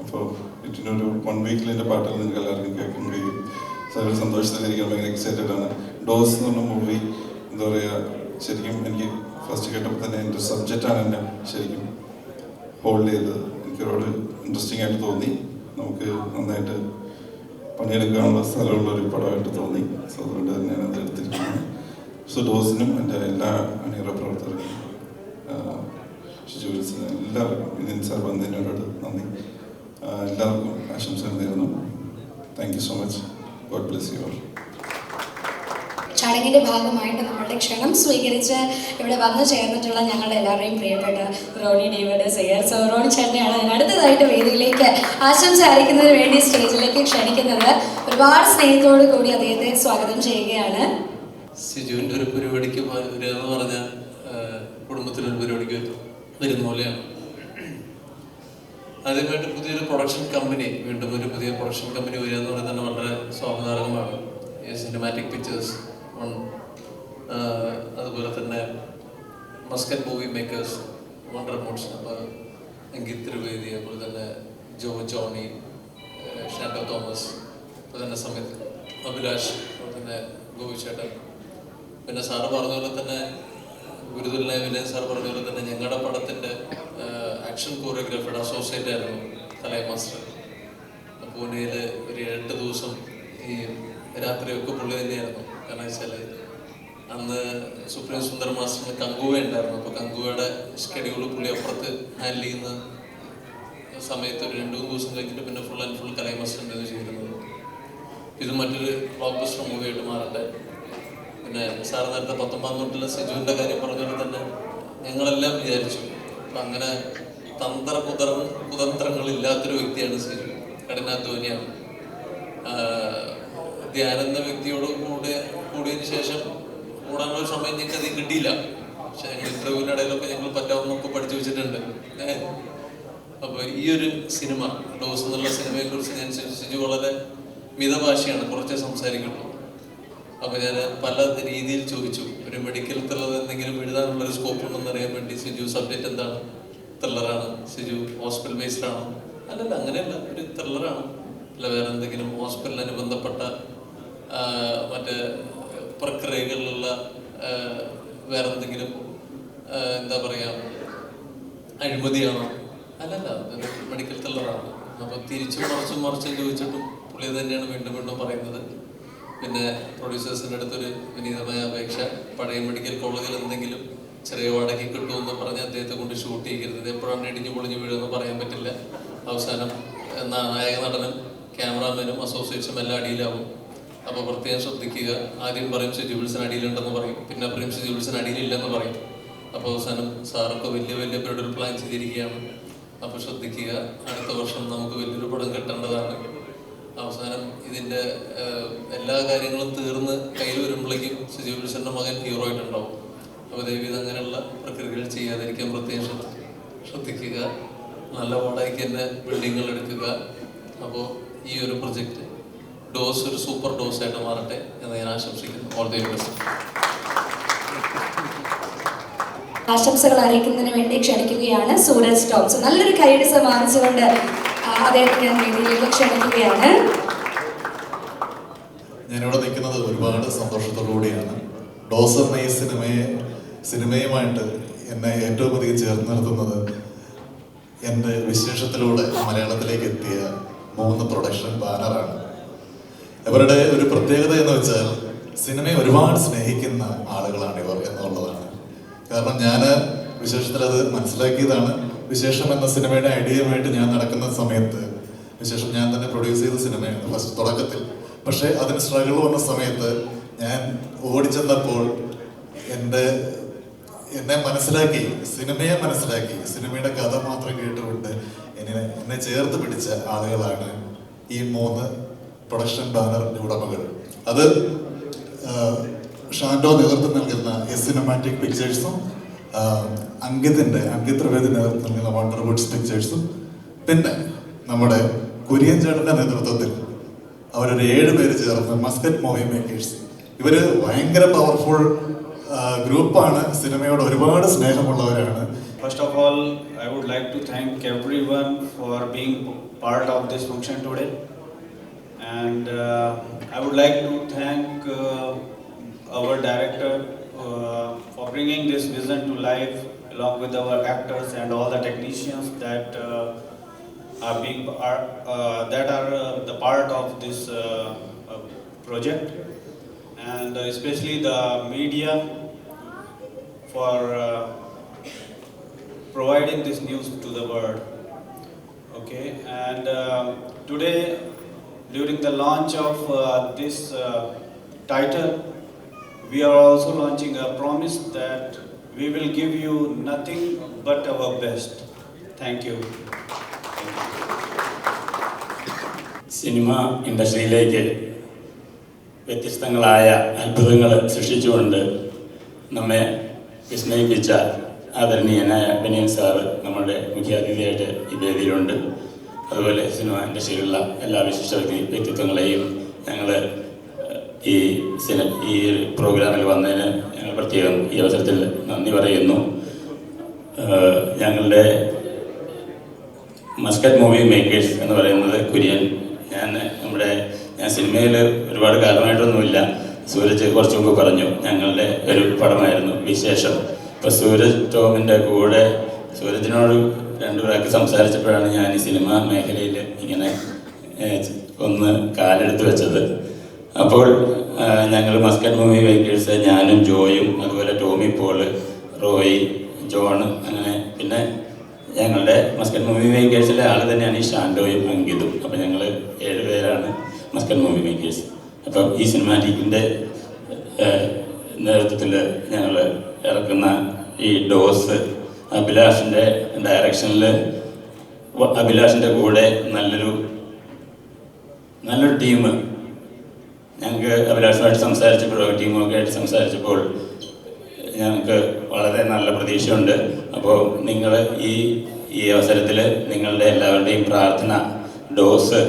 Speaker 11: അപ്പോൾ ഇതിനൊരു 1 വീക്കിൽ എൻ്റെ പാട്ടുകൾ നിങ്ങൾക്ക് എല്ലാവർക്കും കേൾക്കാൻ കഴിയും. വളരെ സന്തോഷത്തിലിരിക്കാൻ ഭയങ്കര എക്സൈറ്റഡ് ആണ്. ഡോസ് എന്ന് പറഞ്ഞ മൂവി എന്താ പറയുക, ശരിക്കും എനിക്ക് ഫസ്റ്റ് കേട്ടപ്പോൾ തന്നെ എൻ്റെ സബ്ജക്റ്റാണ് എന്നെ ശരിക്കും ഹോൾഡ് ചെയ്തത്. എനിക്ക് ഒരുപാട് ഇൻട്രസ്റ്റിംഗ് ആയിട്ട് തോന്നി. നമുക്ക് നന്നായിട്ട് പണിയെടുക്കാനുള്ള സ്ഥലമുള്ള ഒരു പടമായിട്ട് തോന്നി. സോ അതുകൊണ്ട് തന്നെയാണ് അത് എടുത്തിരിക്കുന്നത്. സോ ഡോസിനും എൻ്റെ എല്ലാ അണിയറ പ്രവർത്തകർക്കും, ഷിജുവിൽസിനും എല്ലാവർക്കും, വിനിൻ സാർ വന്നതിനോട് നന്ദി. എല്ലാവർക്കും ആശംസകൾ നേരുന്നു. Thank you so much. God bless you all.
Speaker 1: ചടങ്ങിന്റെ ഭാഗമായിട്ട് നമ്മളുടെ ക്ഷണം സ്വീകരിച്ച് ഇവിടെ വന്നു ചേർന്നിട്ടുള്ള ഞങ്ങളുടെ എല്ലാവരുടെയും പ്രിയപ്പെട്ട റോണി ഡേവിഡ് സെയർ. സോ റോണി ചേട്ടനെയാണ് അടുത്തതായിട്ട് വേദിയിലേക്ക് ആശംസ അറിയിക്കുന്നതിന് വേണ്ടി സ്റ്റേജിലേക്ക് ക്ഷണിക്കുന്നത്. ഒരുപാട് സ്നേഹത്തോടു കൂടി അദ്ദേഹത്തെ സ്വാഗതം ചെയ്യുകയാണ്.
Speaker 12: സിജുവിൻ്റെ ഒരു പരിപാടിക്ക് വരിക എന്ന് പറഞ്ഞാൽ കുടുംബത്തിലൊരു പരിപാടിക്ക് വരുന്ന പോലെയാണ്. ആദ്യമായിട്ട് പുതിയൊരു പ്രൊഡക്ഷൻ കമ്പനി, വീണ്ടും ഒരു പുതിയ പ്രൊഡക്ഷൻ കമ്പനി വരിക എന്ന് പറയുന്നത് തന്നെ വളരെ സ്വാഗതാർഹമാണ്. സിനിമാറ്റിക് പിക്ചേഴ്സ് അതുപോലെ തന്നെ Muscat movie makers, wonder modes, Ankit Trivedi, അതുപോലെ തന്നെ ജോണി, ഷാൻഡോ തോമസ്, അതുപോലെ തന്നെ സമയത്ത് അഭിലാഷ്, അതുപോലെ തന്നെ ഗോപി ചേട്ടൻ, പിന്നെ സാറ് പറഞ്ഞ പോലെ തന്നെ ഗുരുതുല്യ വിനയൻ സാർ പറഞ്ഞ പോലെ തന്നെ ഞങ്ങളുടെ പടത്തിൻ്റെ ആക്ഷൻ കോറിയോഗ്രാഫിയുടെ അസോസിയേറ്റ് ആയിരുന്നു തലൈ മാസ്റ്റർ. പൂനെയിൽ ഒരു 8 ദിവസം ഈ രാത്രിയൊക്കെ പുള്ളി തന്നെയായിരുന്നു. കാരണം വെച്ചാൽ അന്ന് സുപ്രീം സുന്ദർ മാസ്റ്ററിന് കങ്കുവ ഉണ്ടായിരുന്നു. അപ്പോൾ കങ്കുവയുടെ ഷെഡ്യൂൾ പുള്ളി അപ്പുറത്ത് ഹാൻഡിൽ ചെയ്യുന്ന സമയത്ത് ഒരു 2-3 ദിവസം കഴിഞ്ഞിട്ട് പിന്നെ ഫുൾ ആൻഡ് ഫുൾ കലൈ മാസ്റ്ററിൻ്റെ ചെയ്യുന്നത്. ഇത് മറ്റൊരു ബ്ലോക്ക് ബസ്റ്റർ മൂവിയായിട്ട് മാറട്ടെ. പിന്നെ സാർ നേരത്തെ 19 തൊട്ടുള്ള സിജുവിൻ്റെ കാര്യം പറഞ്ഞതുപോലെ തന്നെ ഞങ്ങളെല്ലാം വിചാരിച്ചു. അപ്പം അങ്ങനെ കുതന്ത്രങ്ങളില്ലാത്തൊരു വ്യക്തിയാണ് സിജു. കഠിനാധ്വാനിയാണ്. ധ്യാനം എന്ന വ്യക്തിയോട് കൂടിയതിന് ശേഷം കൂടാനുള്ള സമയം ഞങ്ങൾക്ക് അത് കിട്ടിയില്ല. പക്ഷെ ഞങ്ങൾ ഇന്റർവ്യൂവിൻ്റെ ഇടയിലൊക്കെ ഞങ്ങൾ പറ്റാവുന്നൊക്കെ പഠിച്ചു വെച്ചിട്ടുണ്ട്. അപ്പോൾ ഈ ഒരു സിനിമ ഡോസ് എന്നുള്ള സിനിമയെ കുറിച്ച് ഞാൻ സിജു വളരെ മിതഭാഷയാണ്, കുറച്ചേ സംസാരിക്കുള്ളൂ. അപ്പോൾ ഞാൻ പല രീതിയിൽ ചോദിച്ചു, ഒരു മെഡിക്കൽ ത്രില്ലർ എന്തെങ്കിലും എഴുതാനുള്ളൊരു സ്കോപ്പ് ഉണ്ടെന്ന് അറിയാൻ വേണ്ടി. സിജു സബ്ജക്റ്റ് എന്താണ്? ത്രില്ലറാണ്. സിജു ഹോസ്പിറ്റൽ ബേസ്ഡാണോ? അല്ലല്ല, അങ്ങനെയല്ല, ഒരു ത്രില്ലറാണ്. അല്ല വേറെ എന്തെങ്കിലും ഹോസ്പിറ്റലിന് ബന്ധപ്പെട്ട മറ്റേ പ്രക്രിയകളിലുള്ള വേറെ എന്തെങ്കിലും എന്താ പറയുക അഴിമതിയാണോ? അല്ലല്ല, അതൊരു മെഡിക്കൽ ത്രില്ലറാണ്. അപ്പോൾ തിരിച്ചും മറിച്ചും ചോദിച്ചിട്ടും പുള്ളി തന്നെയാണ് വീണ്ടും വീണ്ടും പറയുന്നത്. പിന്നെ പ്രൊഡ്യൂസേഴ്സിൻ്റെ അടുത്തൊരു വിനീതമായ അപേക്ഷ, പഴയ മെഡിക്കൽ കോളേജിൽ എന്തെങ്കിലും ചെറിയ വാടകയ്ക്ക് കിട്ടുമെന്ന് പറഞ്ഞ് അദ്ദേഹത്തെ കൊണ്ട് ഷൂട്ട് ചെയ്യരുത്. എപ്പോഴാണ് ഇടിഞ്ഞു പൊളിഞ്ഞു വീഴുമെന്ന് പറയാൻ പറ്റില്ല. അവസാനം നായക നടനും ക്യാമറാമാനും അസോസിയേറ്റ്സും എല്ലാം അടിയിലാവും. അപ്പോൾ പ്രത്യേകം ശ്രദ്ധിക്കുക. ആദ്യം പറയും ഷിജുവിൽസിന് അടിയിലുണ്ടെന്ന് പറയും, പിന്നെ പറയും ഷിജുവിൽസിന് അടിയിലില്ലെന്ന് പറയും. അപ്പോൾ അവസാനം സാറൊക്കെ വലിയ ഒരു പ്ലാൻ ചെയ്തിരിക്കുകയാണ്. അപ്പോൾ ശ്രദ്ധിക്കുക, അടുത്ത വർഷം നമുക്ക് വലിയൊരു പടം കിട്ടേണ്ടതാണ്. അവസാനം ഇതിൻ്റെ എല്ലാ കാര്യങ്ങളും തീർന്ന് കയ്യിൽ വരുമ്പോഴേക്കും ഷിജുവിൽസിൻ്റെ മകൻ ഹീറോ ആയിട്ടുണ്ടാവും. അപ്പോൾ ദയവീത് അങ്ങനെയുള്ള പ്രക്രിയകൾ ചെയ്യാതിരിക്കാൻ പ്രത്യേകം ശ്രദ്ധിക്കുക. നല്ല വാടകയ്ക്ക് തന്നെ ബിൽഡിങ്ങുകൾ എടുക്കുക. അപ്പോൾ ഈ ഒരു പ്രൊജക്റ്റ് ഡോസ് ഒരു സൂപ്പർ ഡോസ് ആയിട്ട് മാറട്ടെ എന്ന് ഞാൻ ആശംസിക്കുന്നു. All the best.
Speaker 1: ആശംസകൾ അറിയിക്കുന്നതിന് വേണ്ടി ക്ഷണിക്കുകയാണ് സൂരജ് ടോംസ്. നല്ലൊരു കൈയ്യടി സമ്മാനിച്ചുകൊണ്ട് അദ്ദേഹത്തെ വേദിയിലേക്ക് ക്ഷണിക്കുകയാണ്.
Speaker 13: ഞാനിവിടെ നിൽക്കുന്നത് ഒരുപാട് സന്തോഷത്തോടു കൂടിയാണ്. ഡോസ് എന്ന ഈ സിനിമയുമായിട്ട് എന്നെ ഏറ്റവും അധികം ചേർന്ന് നിർത്തുന്നത് എൻ്റെ വിശേഷത്തിലൂടെ മലയാളത്തിലേക്ക് എത്തിയ 3 പ്രൊഡക്ഷൻ ബാനറാണ്. ഇവരുടെ ഒരു പ്രത്യേകത എന്ന് വെച്ചാൽ സിനിമയെ ഒരുപാട് സ്നേഹിക്കുന്ന ആളുകളാണ് ഇവർ എന്നുള്ളതാണ്. കാരണം ഞാൻ വിശേഷത്തിൽ അത് മനസ്സിലാക്കിയതാണ്. വിശേഷം എന്ന സിനിമയുടെ ഐഡിയയുമായിട്ട് ഞാൻ നടക്കുന്ന സമയത്ത്, വിശേഷം ഞാൻ തന്നെ പ്രൊഡ്യൂസ് ചെയ്ത സിനിമയാണ് ഫസ്റ്റ് തുടക്കത്തിൽ. പക്ഷേ അതിന് സ്ട്രഗിൾ വന്ന സമയത്ത് ഞാൻ ഓടിച്ചെന്നപ്പോൾ എന്നെ മനസ്സിലാക്കി, സിനിമയെ മനസ്സിലാക്കി, സിനിമയുടെ കഥ മാത്രം കേട്ടുകൊണ്ട് എന്നെ ചേർത്ത് പിടിച്ച ആളുകളാണ് ഈ 3 പ്രൊഡക്ഷൻ ബാനറിന്റെ ഉടമകൾ. അത് ഷാൻഡോ നേതൃത്വം നൽകുന്ന സിനിമാറ്റിക് പിക്ചേഴ്സും അങ്കിത് ത്രിവേദി നേതൃത്വം നൽകുന്ന വണ്ടർ വുഡ്സ് പിക്ചേഴ്സും പിന്നെ നമ്മുടെ കുര്യൻ ചേട്ടന്റെ നേതൃത്വത്തിൽ അവരൊരു 7 പേര് ചേർന്ന് മസ്കറ്റ് മൂവി മേക്കേഴ്സ്. ഇവര് ഭയങ്കര പവർഫുൾ ഗ്രൂപ്പാണ്. സിനിമയോട് ഒരുപാട് സ്നേഹമുള്ളവരാണ്.
Speaker 14: First of all, I would like to thank everyone for being part of this function today. And I would like to thank our director for bringing this vision to life along with our actors and all the technicians that are the part of this project, and especially the media for providing this news to the world. Okay, and today during the launch of this title, we are also launching a promise that we will give you nothing but our best. Thank you.
Speaker 15: Cinema ഇൻഡസ്ട്രിയിലേക്ക് വ്യത്യസ്തങ്ങളായ അത്ഭുതങ്ങൾ സൃഷ്ടിച്ചുകൊണ്ട് നമ്മെ വിസ്മയിപ്പിച്ച ആദരണീയനായ ബനിയൻ sir നമ്മുടെ മുഖ്യാതിഥിയായിട്ട് ഈ വേദിയിലുണ്ട്. അതുപോലെ cinema ഇൻഡസ്ട്രിയിലുള്ള എല്ലാ വിശിഷ്ട വ്യക്തിത്വങ്ങളെയും ഞങ്ങൾ ഈ പ്രോഗ്രാമിൽ വന്നതിന് ഞങ്ങൾ പ്രത്യേകം ഈ അവസരത്തിൽ നന്ദി പറയുന്നു. ഞങ്ങളുടെ മസ്കറ്റ് മൂവി മേക്കേഴ്സ് എന്ന് പറയുന്നത് കുര്യൻ, ഞാൻ സിനിമയിൽ ഒരുപാട് കാലമായിട്ടൊന്നുമില്ല. സൂരജ് കുറച്ച് മുമ്പ് പറഞ്ഞു ഞങ്ങളുടെ ഒരു പടമായിരുന്നു വിശേഷം. ഇപ്പോൾ സൂരജ് ടോമിൻ്റെ കൂടെ സൂരജിനോട് രണ്ടു വാക്ക് സംസാരിച്ചപ്പോഴാണ് ഞാൻ ഈ സിനിമ മേഖലയിൽ ഇങ്ങനെ ഒന്ന് കാലെടുത്ത് വെച്ചത്. അപ്പോൾ ഞങ്ങൾ മസ്കറ്റ് മൂവി മേക്കേഴ്സ്, ഞാനും ജോയും അതുപോലെ ടോമി പോള്, റോയ്, ജോൺ, അങ്ങനെ പിന്നെ ഞങ്ങളുടെ മസ്കറ്റ് മൂവി മേക്കേഴ്സിലെ ആൾ തന്നെയാണ് ഈ ഷാൻഡോയും അങ്കിതും. അപ്പോൾ ഞങ്ങൾ 7 പേരാണ് മസ്കറ്റ് മൂവി മേക്കേഴ്സ്. അപ്പം ഈ സിനിമാറ്റിക്കിൻ്റെ നേതൃത്വത്തിൽ ഞങ്ങൾ ഇറക്കുന്ന ഈ ഡോസ് അഭിലാഷിൻ്റെ ഡയറക്ഷനിൽ അഭിലാഷിൻ്റെ കൂടെ നല്ലൊരു ടീം ഞങ്ങൾക്ക് അഭിലാഷുമായിട്ട് സംസാരിച്ചപ്പോഴോ ടീമൊക്കെ ആയിട്ട് സംസാരിച്ചപ്പോൾ ഞങ്ങൾക്ക് വളരെ നല്ല പ്രതീക്ഷയുണ്ട്. അപ്പോൾ നിങ്ങൾ ഈ അവസരത്തിൽ നിങ്ങളുടെ എല്ലാവരുടെയും പ്രാർത്ഥന ഡോസ്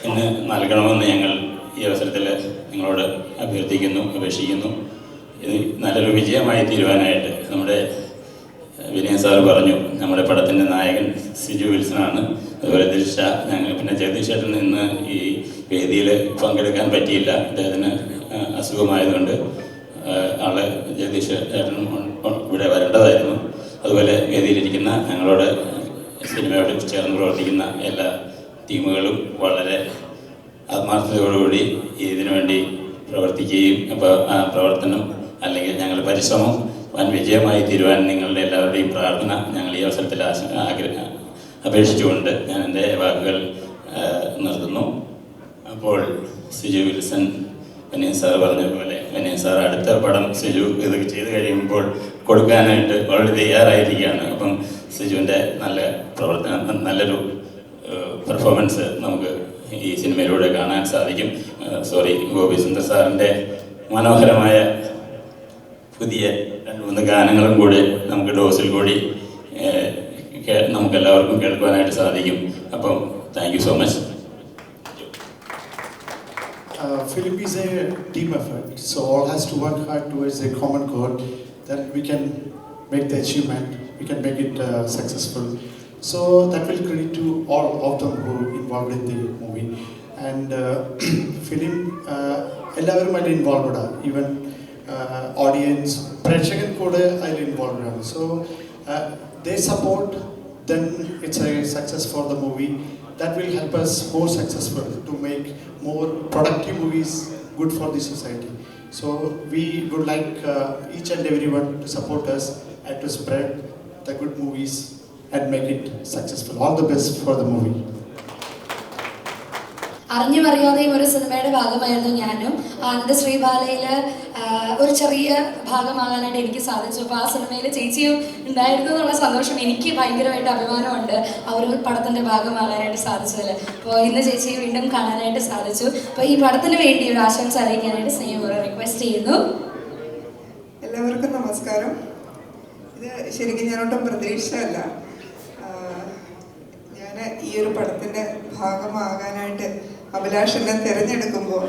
Speaker 15: ഇന്ന് നൽകണമെന്ന് ഞങ്ങൾ ഈ അവസരത്തിൽ നിങ്ങളോട് അപേക്ഷിക്കുന്നു. ഇത് നല്ലൊരു വിജയമായി തീരുവാനായിട്ട് നമ്മുടെ വിനയൻ സാറ് പറഞ്ഞു, നമ്മുടെ പടത്തിൻ്റെ നായകൻ സിജു വിൽസനാണ്. അതുപോലെ ദിൽഷ, ഞങ്ങൾ പിന്നെ ജഗദീഷ് ചേട്ടൻ ഇന്ന് ഈ വേദിയിൽ പങ്കെടുക്കാൻ പറ്റിയില്ല, അദ്ദേഹത്തിന് അസുഖമായതുകൊണ്ട് ആള് ജഗദീഷ് ചേട്ടനും ഇവിടെ വരേണ്ടതായിരുന്നു. അതുപോലെ വേദിയിലിരിക്കുന്ന ഞങ്ങളോട് സിനിമയോട് ചേർന്ന് പ്രവർത്തിക്കുന്ന എല്ലാ ടീമുകളും വളരെ ആത്മാർത്ഥതയോടുകൂടി ഇതിനു വേണ്ടി പ്രവർത്തിക്കുകയും അപ്പോൾ ആ പ്രവർത്തനം അല്ലെങ്കിൽ ഞങ്ങളുടെ പരിശ്രമം വൻ വിജയമായി തീരുവാൻ നിങ്ങളുടെ എല്ലാവരുടെയും പ്രാർത്ഥന ഞങ്ങൾ ഈ അവസരത്തിൽ അപേക്ഷിച്ചുകൊണ്ട് ഞാൻ എൻ്റെ വാക്കുകൾ നിർത്തുന്നു. അപ്പോൾ സിജു വിൽസൺ ബനിയൻ സാർ പറഞ്ഞ പോലെ ബനിയൻ സാർ അടുത്ത പടം സിജു ഇത് ചെയ്ത് കഴിയുമ്പോൾ കൊടുക്കാനായിട്ട് വളരെ തയ്യാറായിരിക്കുകയാണ്. അപ്പം സിജുവിൻ്റെ നല്ല പ്രവർത്തനം, നല്ലൊരു പെർഫോമൻസ് നമുക്ക് ഈ സിനിമയിലൂടെ കാണാൻ സാധിക്കും. ഗോപി സുന്ദർ സാറിൻ്റെ മനോഹരമായ പുതിയ 2-3 ഗാനങ്ങളും കൂടി നമുക്ക് ഡോസിൽ കൂടി നമുക്കെല്ലാവർക്കും കേൾക്കുവാനായിട്ട് സാധിക്കും. അപ്പം thank you so much.
Speaker 16: Film is a team effort, so all has to work hard towards a common goal that we can make the achievement, we can make it successful. So that will credit to all of them who involved in the movie. And film, എല്ലാവരുമായിട്ട് involved ആണ്. Even audience പ്രേക്ഷകൻ കൂടെ അതിൽ involved ആണ്. So they support, then it's a success for the movie. That will help us more successful to make more productive movies good for the society. So we would like each and everyone to support us and to spread the good movies and make it successful. All the best for the movie.
Speaker 1: അറിഞ്ഞും അറിയാതെയും ഒരു സിനിമയുടെ ഭാഗമായിരുന്നു ഞാനും. ആനന്ദ ശ്രീബാലയിൽ ഒരു ചെറിയ ഭാഗമാകാനായിട്ട് എനിക്ക് സാധിച്ചു. അപ്പോൾ ആ സിനിമയിൽ ചേച്ചിയും ഉണ്ടായിരുന്നു എന്നുള്ള സന്തോഷം എനിക്ക് ഭയങ്കരമായിട്ട് അഭിമാനമുണ്ട് ആ ഒരു പടത്തിൻ്റെ ഭാഗമാകാനായിട്ട് സാധിച്ചതിൽ. അപ്പോൾ ഇന്ന് ചേച്ചിയെ വീണ്ടും കാണാനായിട്ട് സാധിച്ചു. അപ്പോൾ ഈ പടത്തിന് വേണ്ടി ഒരു ആശംസ അറിയിക്കാനായിട്ട് സ്നേഹപൂർവ്വം റിക്വസ്റ്റ് ചെയ്യുന്നു.
Speaker 17: എല്ലാവർക്കും നമസ്കാരം. ഇത് ശരിക്കും ഞാനൊട്ടും പ്രതീക്ഷയല്ല. ഞാൻ ഈ ഒരു പടത്തിൻ്റെ ഭാഗമാകാനായിട്ട് അഭിലാഷിനെ തിരഞ്ഞെടുക്കുമ്പോൾ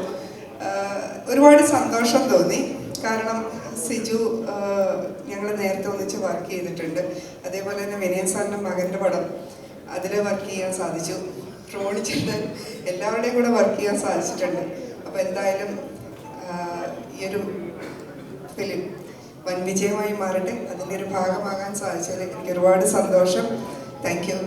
Speaker 17: ഒരുപാട് സന്തോഷം തോന്നി. കാരണം സിജു ഞങ്ങൾ നേരത്തെ ഒന്നിച്ച് വർക്ക് ചെയ്തിട്ടുണ്ട്. അതേപോലെ തന്നെ വിനയൻ സാറിൻ്റെ മകൻ്റെ പടം അതിൽ വർക്ക് ചെയ്യാൻ സാധിച്ചു. ട്രോളിച്ചിട്ട് എല്ലാവരുടെയും കൂടെ വർക്ക് ചെയ്യാൻ സാധിച്ചിട്ടുണ്ട്. അപ്പോൾ എന്തായാലും ഈ ഒരു ഫിലിം വൻ വിജയമായി മാറട്ടെ. അതിൻ്റെ ഒരു ഭാഗമാകാൻ സാധിച്ചതിൽ എനിക്ക് ഒരുപാട് സന്തോഷം. Thank you.